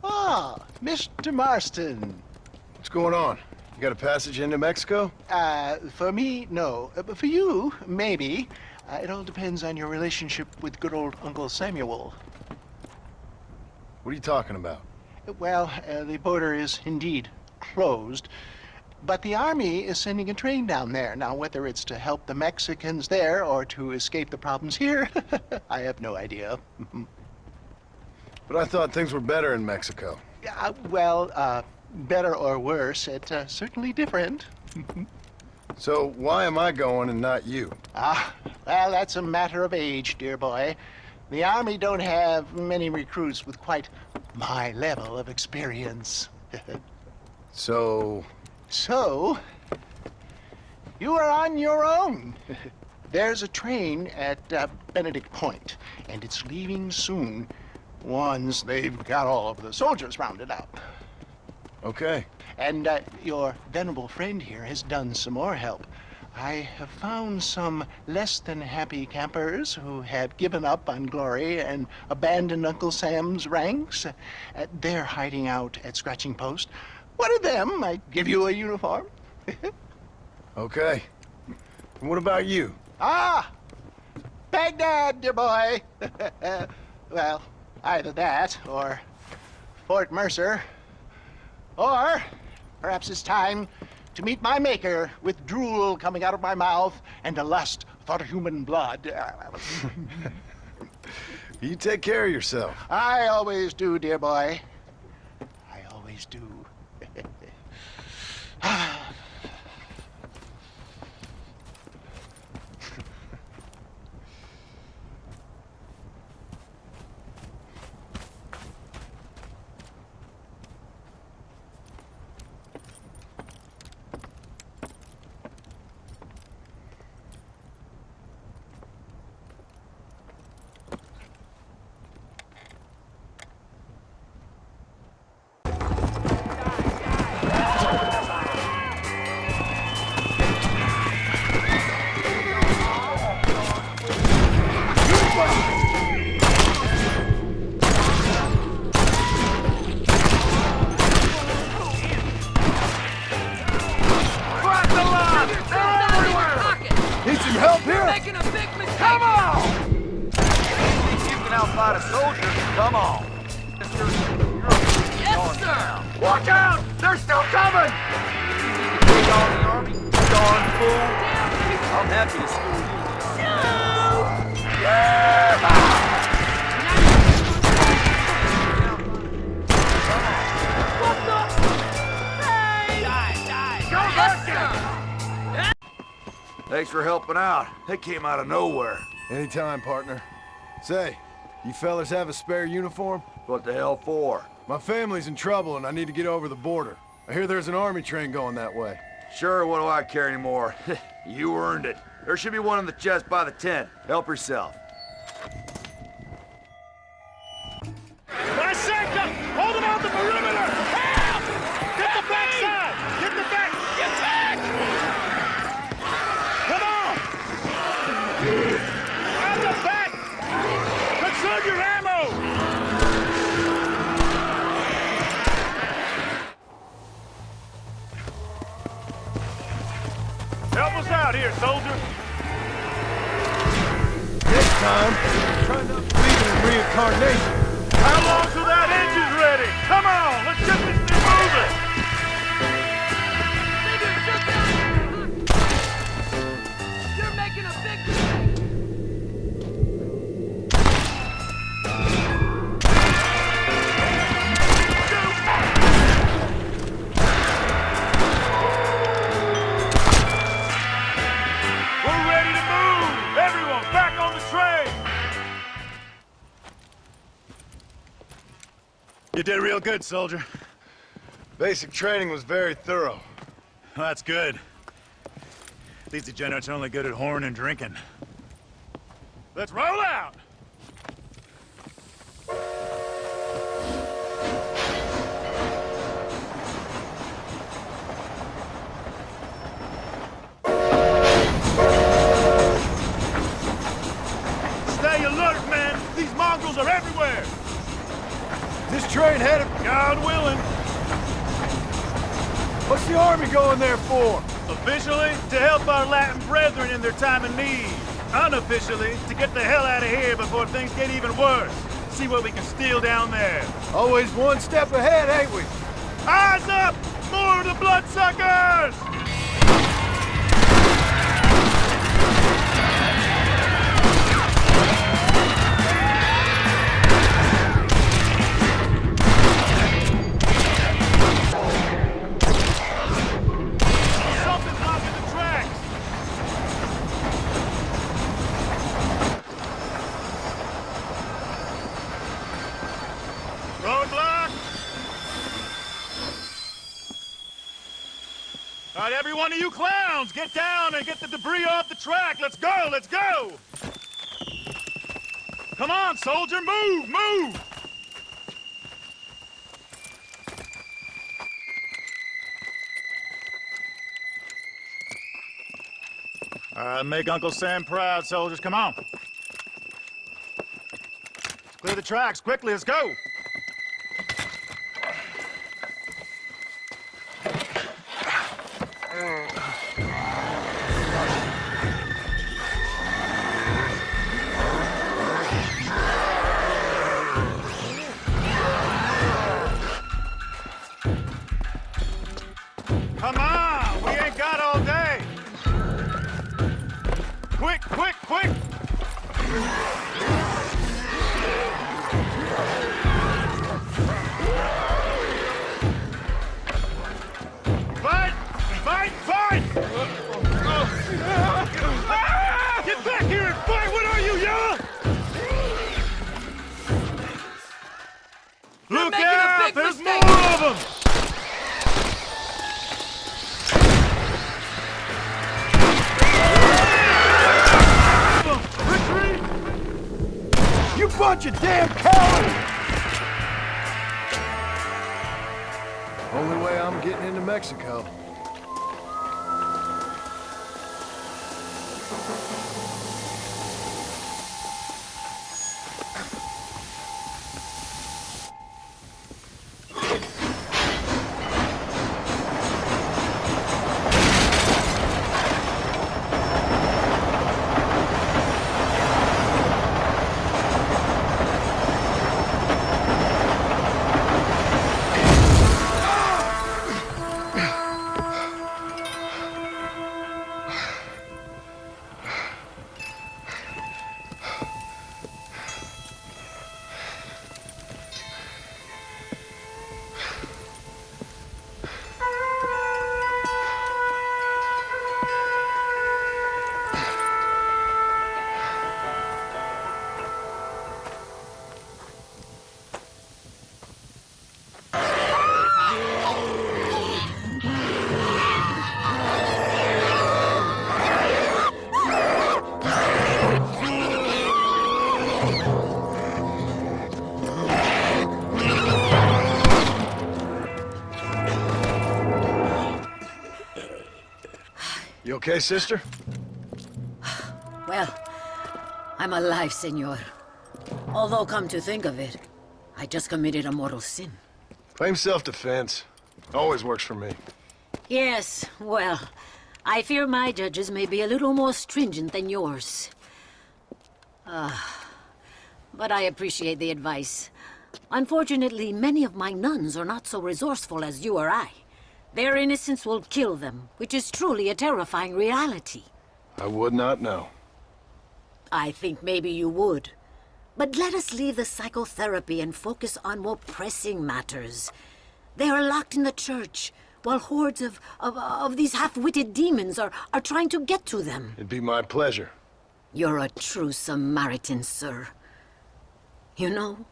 Ah, Mr. Marston. What's going on? You got a passage into Mexico? For me, no. But for you, maybe. It all depends on your relationship with good old Uncle Samuel. What are you talking about? Well, the border is indeed closed, but the army is sending a train down there. Now, whether it's to help the Mexicans there or to escape the problems here, I have no idea. But I thought things were better in Mexico. Well, better or worse, it's certainly different. So why am I going and not you? Well, that's a matter of age, dear boy. The Army don't have many recruits with quite my level of experience. So, you are on your own. There's a train at Benedict Point, and it's leaving soon once they've got all of the soldiers rounded up. Okay. And your venerable friend here has done some more help. I have found some less than happy campers who have given up on glory and abandoned Uncle Sam's ranks. They're hiding out at Scratching Post. One of them might give you a uniform. Okay. And what about you? Baghdad, dear boy. Well, either that or Fort Mercer. Or perhaps it's time to meet my maker with drool coming out of my mouth and a lust for human blood. You take care of yourself. I always do, dear boy. I always do. Outside of soldiers, come on. Yes, sir! Watch out! They're still coming! Big on the army, darn fool. I'm happy to school you. What the? Thanks for helping out. They came out of nowhere. Anytime, partner. Say, you fellas have a spare uniform? What the hell for? My family's in trouble and I need to get over the border. I hear there's an army train going that way. Sure, what do I care anymore? You earned it. There should be one in the chest by the tent. Help yourself. Lysenko! Hold him on the perimeter! Help! Get the backside! Get the back! Get back! Come on! On the back! Conserve your ammo! Help us out here, soldier. Next time, try not to believe in reincarnation. How long till that engine's ready? Come on, let's get this thing moving. You're making a big mistake! We're ready to move. Everyone, back on the train. You did real good, soldier. Basic training was very thorough. Well, that's good. These degenerates are only good at whoring and drinking. Let's roll out. Stay alert, man. These mongrels are everywhere. This train headed... God willing. What's the army going there for? Officially, to help our Latin brethren in their time of need. Unofficially, to get the hell out of here before things get even worse. See what we can steal down there. Always one step ahead, ain't we? Eyes up! More of the bloodsuckers! Something's blocking the tracks! Roadblock! All right, every one of you clowns, get down and get the debris off the track. Let's go, let's go! Come on, soldier, move, move! Make Uncle Sam proud, soldiers. Come on. Clear the tracks, quickly, let's go! Come on, we ain't got all day. Quick, quick, quick! Fight! Fight! Fight! Get back here and fight! What are you, young? Look out! There's more of them! You bunch of damn cowards! Only way I'm getting into Mexico. You okay, sister? Well, I'm alive, senor. Although, come to think of it, I just committed a mortal sin. Claim self-defense. Always works for me. Yes, well, I fear my judges may be a little more stringent than yours. But I appreciate the advice. Unfortunately, many of my nuns are not so resourceful as you or I. Their innocence will kill them, which is truly a terrifying reality. I would not know. I think maybe you would. But let us leave the psychotherapy and focus on more pressing matters. They are locked in the church, while hordes of these half-witted demons are trying to get to them. It'd be my pleasure. You're a true Samaritan, sir. You know,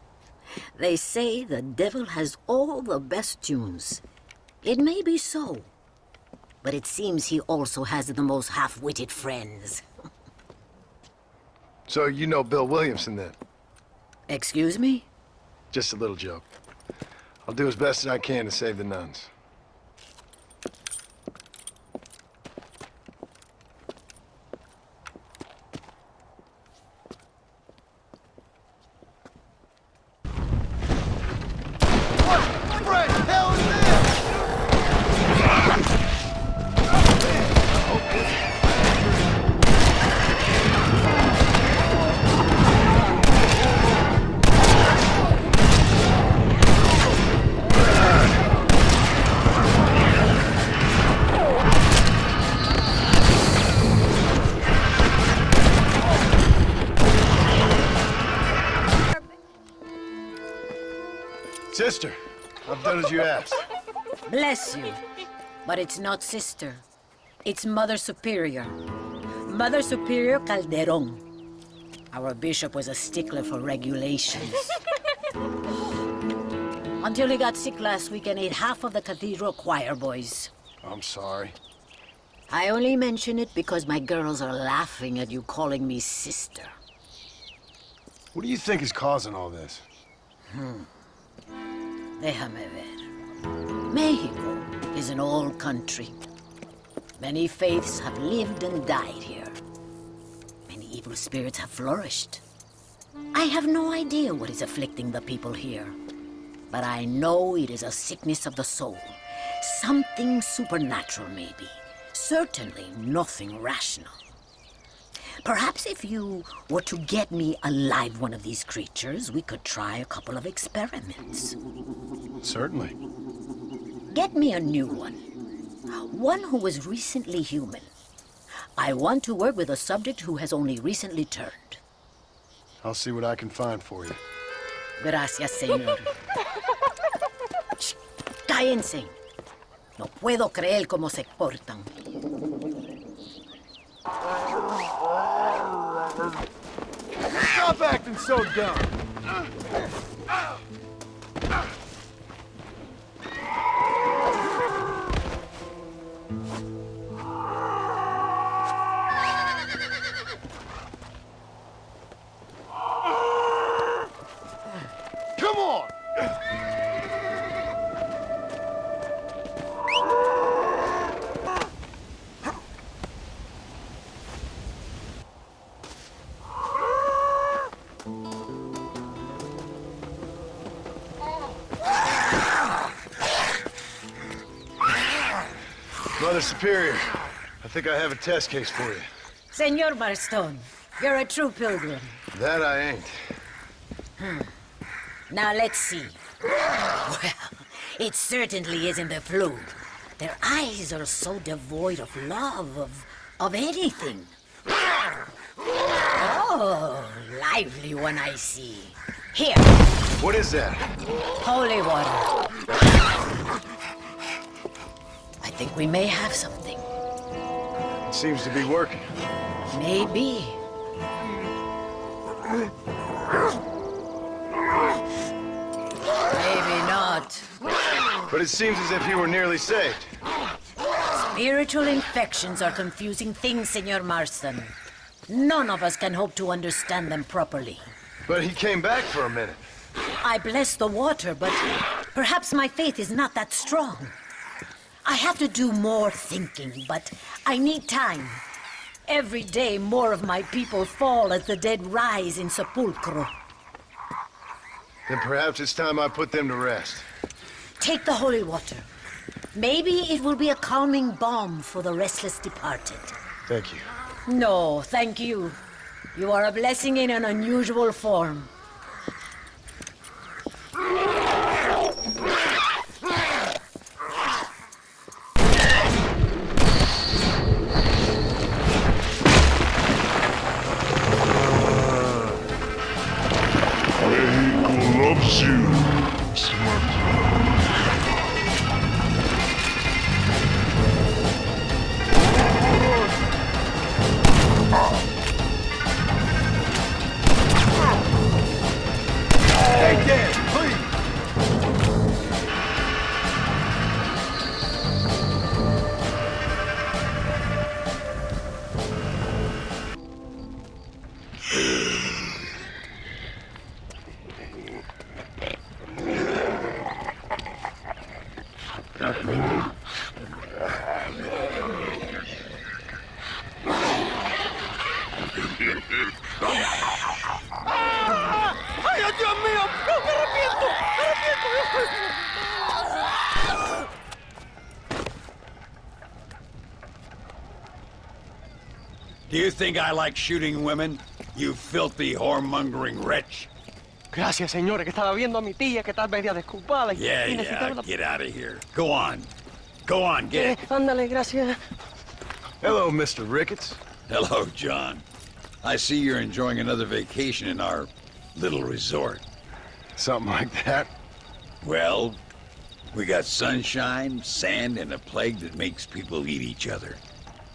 they say the devil has all the best tunes. It may be so, but it seems he also has the most half-witted friends. So you know Bill Williamson, then? Excuse me? Just a little joke. I'll do as best as I can to save the nuns. Sister, I've done as you asked. Bless you. But it's not sister. It's Mother Superior. Mother Superior Calderon. Our bishop was a stickler for regulations. Until he got sick last week and ate half of the cathedral choir boys. I'm sorry. I only mention it because my girls are laughing at you calling me sister. What do you think is causing all this? Déjame ver. Mexico is an old country. Many faiths have lived and died here. Many evil spirits have flourished. I have no idea what is afflicting the people here. But I know it is a sickness of the soul. Something supernatural, maybe. Certainly nothing rational. Perhaps if you were to get me alive one of these creatures, we could try a couple of experiments. Certainly. Get me a new one. One who was recently human. I want to work with a subject who has only recently turned. I'll see what I can find for you. Gracias, señor. Shh, cállense. No puedo creer cómo se portan. Stop acting so dumb. Come on! Mother Superior, I think I have a test case for you. Senor Marston, you're a true pilgrim. That I ain't. Now let's see. Well, it certainly isn't the flu. Their eyes are so devoid of love, of anything. Oh, lively one I see. Here. What is that? Holy water. I think we may have something. It seems to be working. Maybe. Maybe not. But it seems as if he were nearly saved. Spiritual infections are confusing things, Senor Marston. None of us can hope to understand them properly. But he came back for a minute. I bless the water, but perhaps my faith is not that strong. I have to do more thinking, but I need time. Every day, more of my people fall as the dead rise in Sepulcro. Then perhaps it's time I put them to rest. Take the holy water. Maybe it will be a calming balm for the restless departed. Thank you. No, thank you. You are a blessing in an unusual form. Mexico loves you, Smart. Hey, Dan, please. ¡Ay, Dios mío! ¡No, me arrepiento! ¡Me arrepiento! Do you think I like shooting women? You filthy, whoremongering wretch. Gracias, señores, que estaba viendo a mi tía que está media desculpada. Yeah, y necesitaba get out of here. Go on. Go on, get. Ándale, gracias. Hello, Mr. Ricketts. Hello, John. I see you're enjoying another vacation in our little resort. Something like that. Well, we got sunshine, sand, and a plague that makes people eat each other.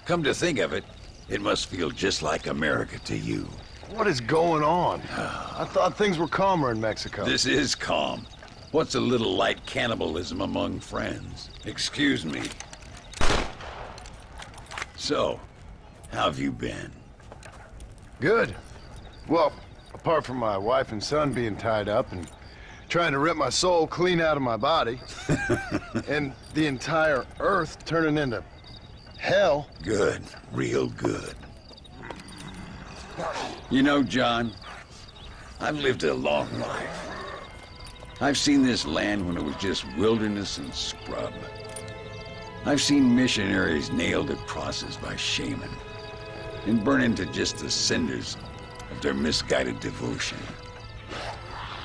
Come to think of it, it must feel just like America to you. What is going on? I thought things were calmer in Mexico. This is calm. What's a little light cannibalism among friends? Excuse me. So, how have you been? Good. Well, apart from my wife and son being tied up and trying to rip my soul clean out of my body, and the entire Earth turning into hell. Good. Real good. You know, John, I've lived a long life. I've seen this land when it was just wilderness and scrub. I've seen missionaries nailed to crosses by shaman and burn into just the cinders of their misguided devotion.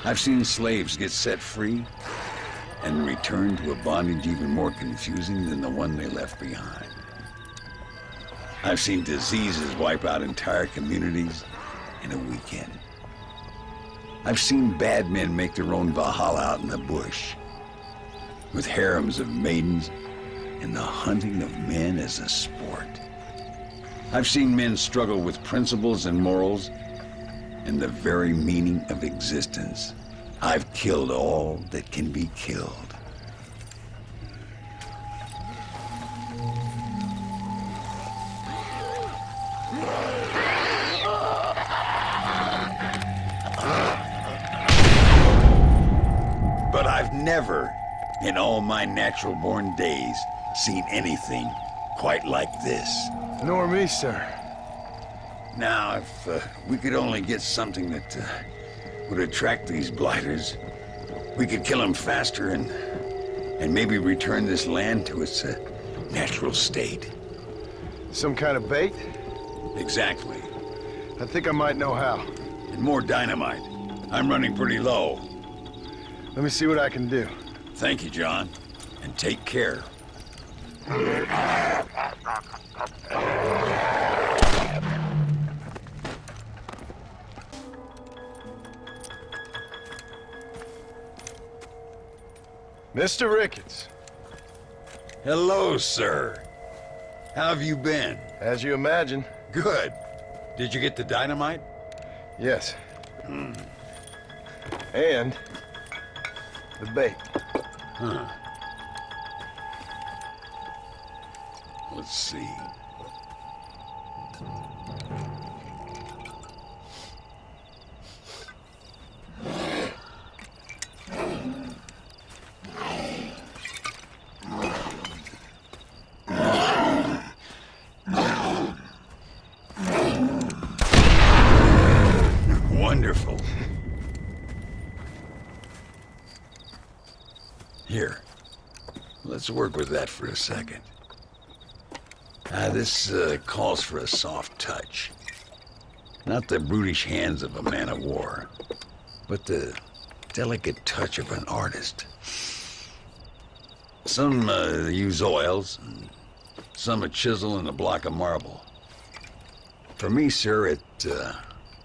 I've seen slaves get set free and return to a bondage even more confusing than the one they left behind. I've seen diseases wipe out entire communities in a weekend. I've seen bad men make their own Valhalla out in the bush, with harems of maidens and the hunting of men as a sport. I've seen men struggle with principles and morals and the very meaning of existence. I've killed all that can be killed. But I've never, in all my natural-born days, seen anything quite like this. Nor me, sir. Now, if we could only get something that would attract these blighters, we could kill them faster and maybe return this land to its natural state. Some kind of bait? Exactly. I think I might know how. And more dynamite. I'm running pretty low. Let me see what I can do. Thank you, John. And take care. Mr. Ricketts. Hello, sir. How have you been? As you imagine. Good. Did you get the dynamite? Yes. And the bait. Huh. Let's see. Here, let's work with that for a second. This calls for a soft touch. Not the brutish hands of a man of war, but the delicate touch of an artist. Some use oils, and some a chisel and a block of marble. For me, sir, it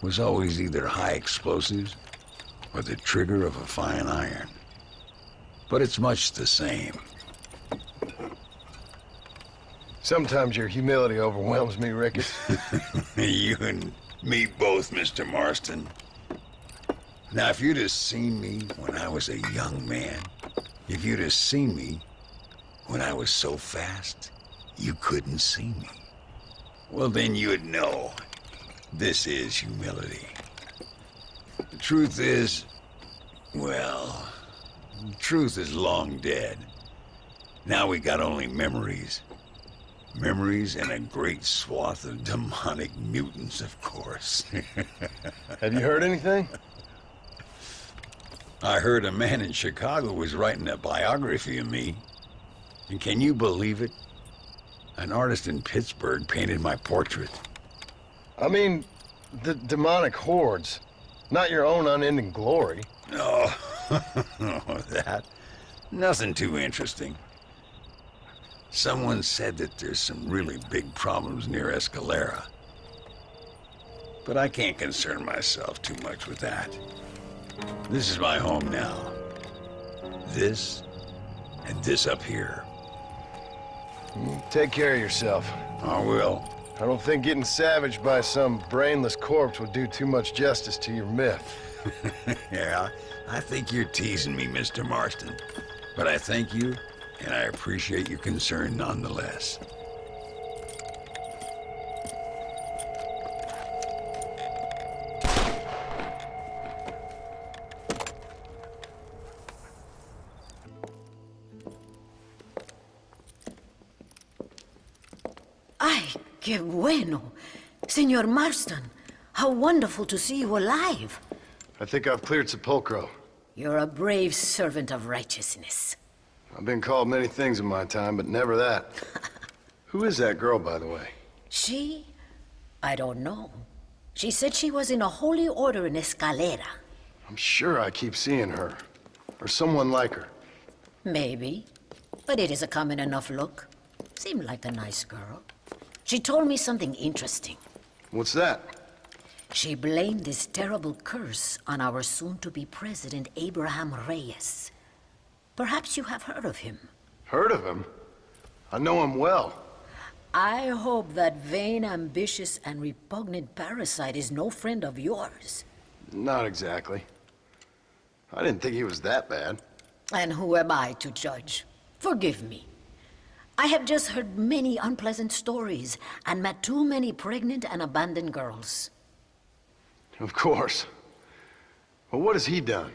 was always either high explosives or the trigger of a fine iron. But it's much the same. Sometimes your humility overwhelms me, Ricky. You and me both, Mr. Marston. Now, if you'd have seen me when I was a young man, if you'd have seen me when I was so fast, you couldn't see me. Well, then you'd know this is humility. The truth is, well, the truth is long dead. Now we got only memories. Memories and a great swath of demonic mutants, of course. Have you heard anything? I heard a man in Chicago was writing a biography of me. And can you believe it? An artist in Pittsburgh painted my portrait. I mean, the demonic hordes, not your own unending glory. Oh, that? Nothing too interesting. Someone said that there's some really big problems near Escalera. But I can't concern myself too much with that. This is my home now. This, and this up here. Take care of yourself. I will. I don't think getting savaged by some brainless corpse would do too much justice to your myth. Yeah, I think you're teasing me, Mr. Marston. But I thank you, and I appreciate your concern nonetheless. Ay, qué bueno. Senor Marston, how wonderful to see you alive. I think I've cleared Sepulcro. You're a brave servant of righteousness. I've been called many things in my time, but never that. Who is that girl, by the way? She? I don't know. She said she was in a holy order in Escalera. I'm sure I keep seeing her. Or someone like her. Maybe. But it is a common enough look. Seemed like a nice girl. She told me something interesting. What's that? She blamed this terrible curse on our soon-to-be president, Abraham Reyes. Perhaps you have heard of him. Heard of him? I know him well. I hope that vain, ambitious, and repugnant parasite is no friend of yours. Not exactly. I didn't think he was that bad. And who am I to judge? Forgive me. I have just heard many unpleasant stories and met too many pregnant and abandoned girls. Of course. Well, what has he done?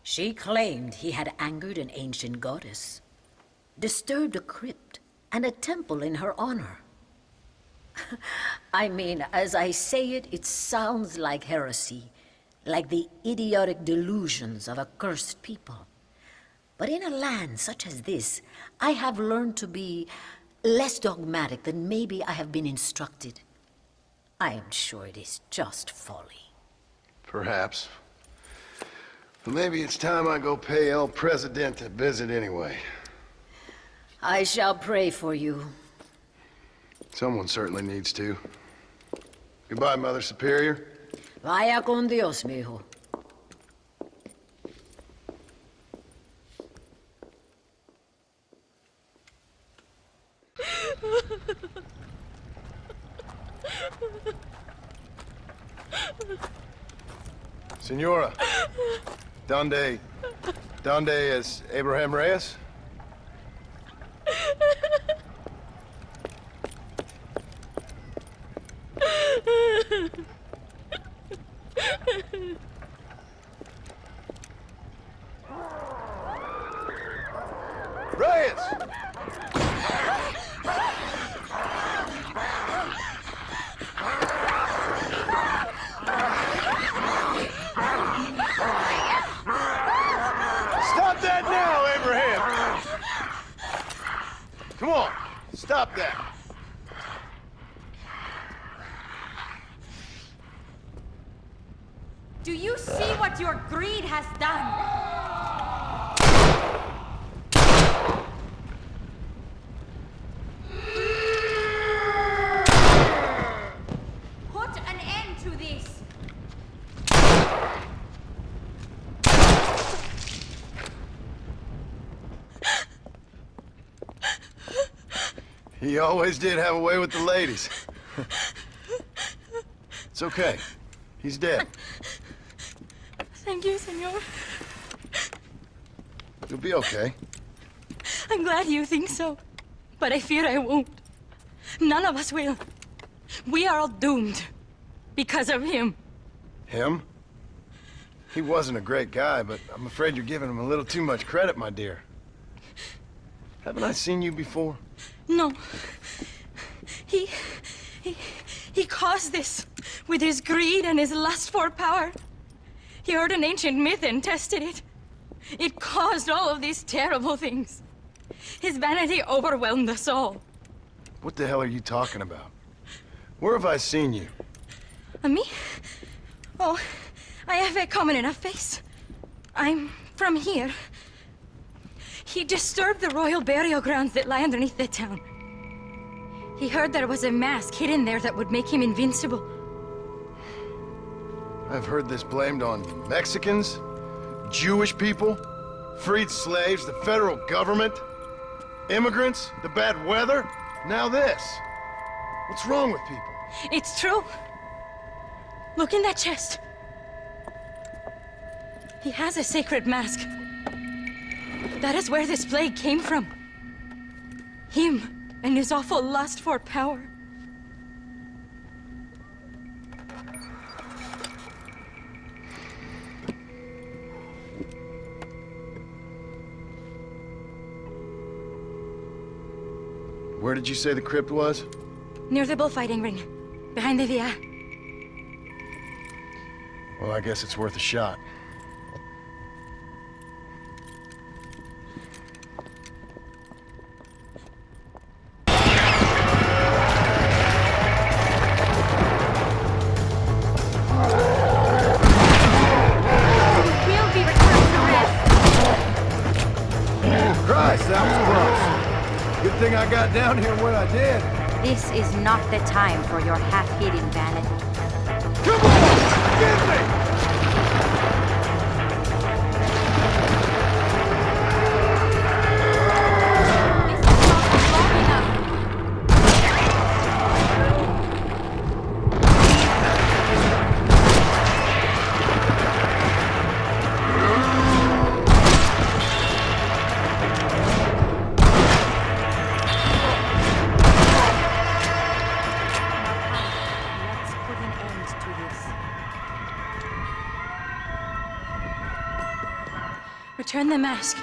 She claimed he had angered an ancient goddess, disturbed a crypt and a temple in her honor. I mean, as I say it, it sounds like heresy, like the idiotic delusions of a cursed people. But in a land such as this, I have learned to be less dogmatic than maybe I have been instructed. I am sure it is just folly. Perhaps. But maybe it's time I go pay El Presidente a visit anyway. I shall pray for you. Someone certainly needs to. Goodbye, Mother Superior. Vaya con Dios, mijo. Senora, donde es Abraham Reyes? Reyes! Stop that now, Stop that! Do you see what your greed has done? Put an end to this. He always did have a way with the ladies. It's okay. He's dead. Thank you, senor. You'll be okay. I'm glad you think so, but I fear I won't. None of us will. We are all doomed because of him. Him? He wasn't a great guy, but I'm afraid you're giving him a little too much credit, my dear. Haven't I seen you before? No. He caused this with his greed and his lust for power. He heard an ancient myth and tested it. It caused all of these terrible things. His vanity overwhelmed us all. What the hell are you talking about? Where have I seen you? Me? Oh, I have a common enough face. I'm from here. He disturbed the royal burial grounds that lie underneath the town. He heard there was a mask hidden there that would make him invincible. I've heard this blamed on Mexicans, Jewish people, freed slaves, the federal government, immigrants, the bad weather, now this. What's wrong with people? It's true. Look in that chest. He has a sacred mask. That is where this plague came from. Him and his awful lust for power. Where did you say the crypt was? Near the bullfighting ring, behind the Via. Well, I guess it's worth a shot. Christ, that was close. Good thing I got down here when I did. This is not the time for your half-hidden vanity. Come on! Get me! Return the mask.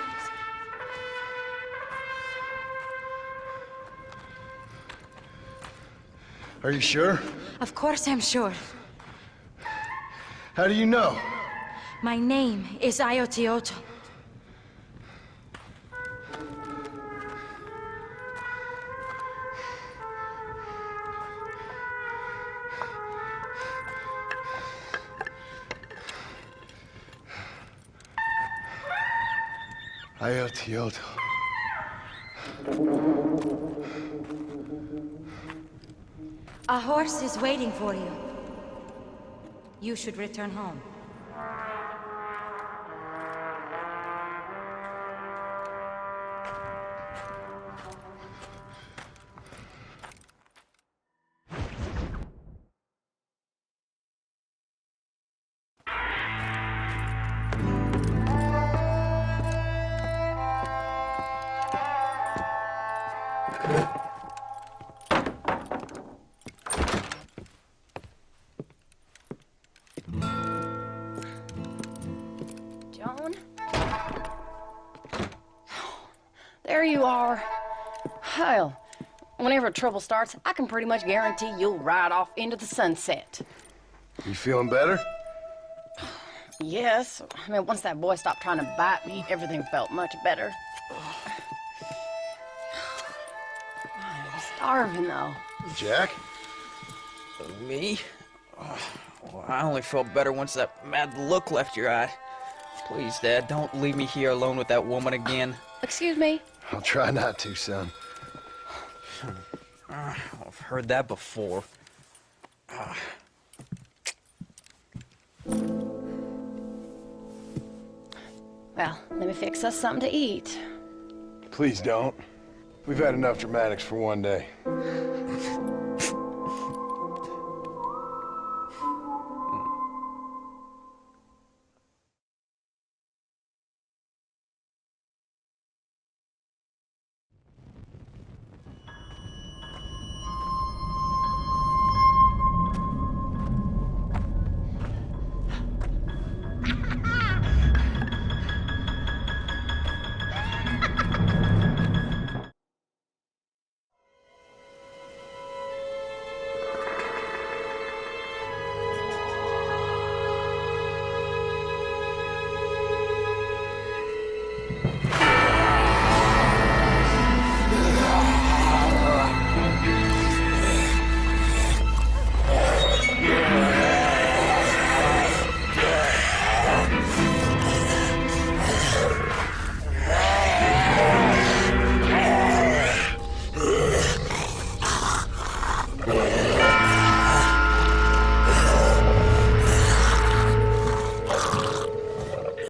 Are you sure? Of course I'm sure. How do you know? My name is Ayotioto. Ayotioto. A horse is waiting for you. You should return home. John? There you are. Hell, whenever trouble starts, I can pretty much guarantee you'll ride off into the sunset. You feeling better? Yes. I mean, once that boy stopped trying to bite me, everything felt much better. starving, though. Jack? Me? Oh, well, I only felt better once that mad look left your eye. Please, Dad, don't leave me here alone with that woman again. Excuse me? I'll try not to, son. I've heard that before. Well, let me fix us something to eat. Please don't. We've had enough dramatics for one day.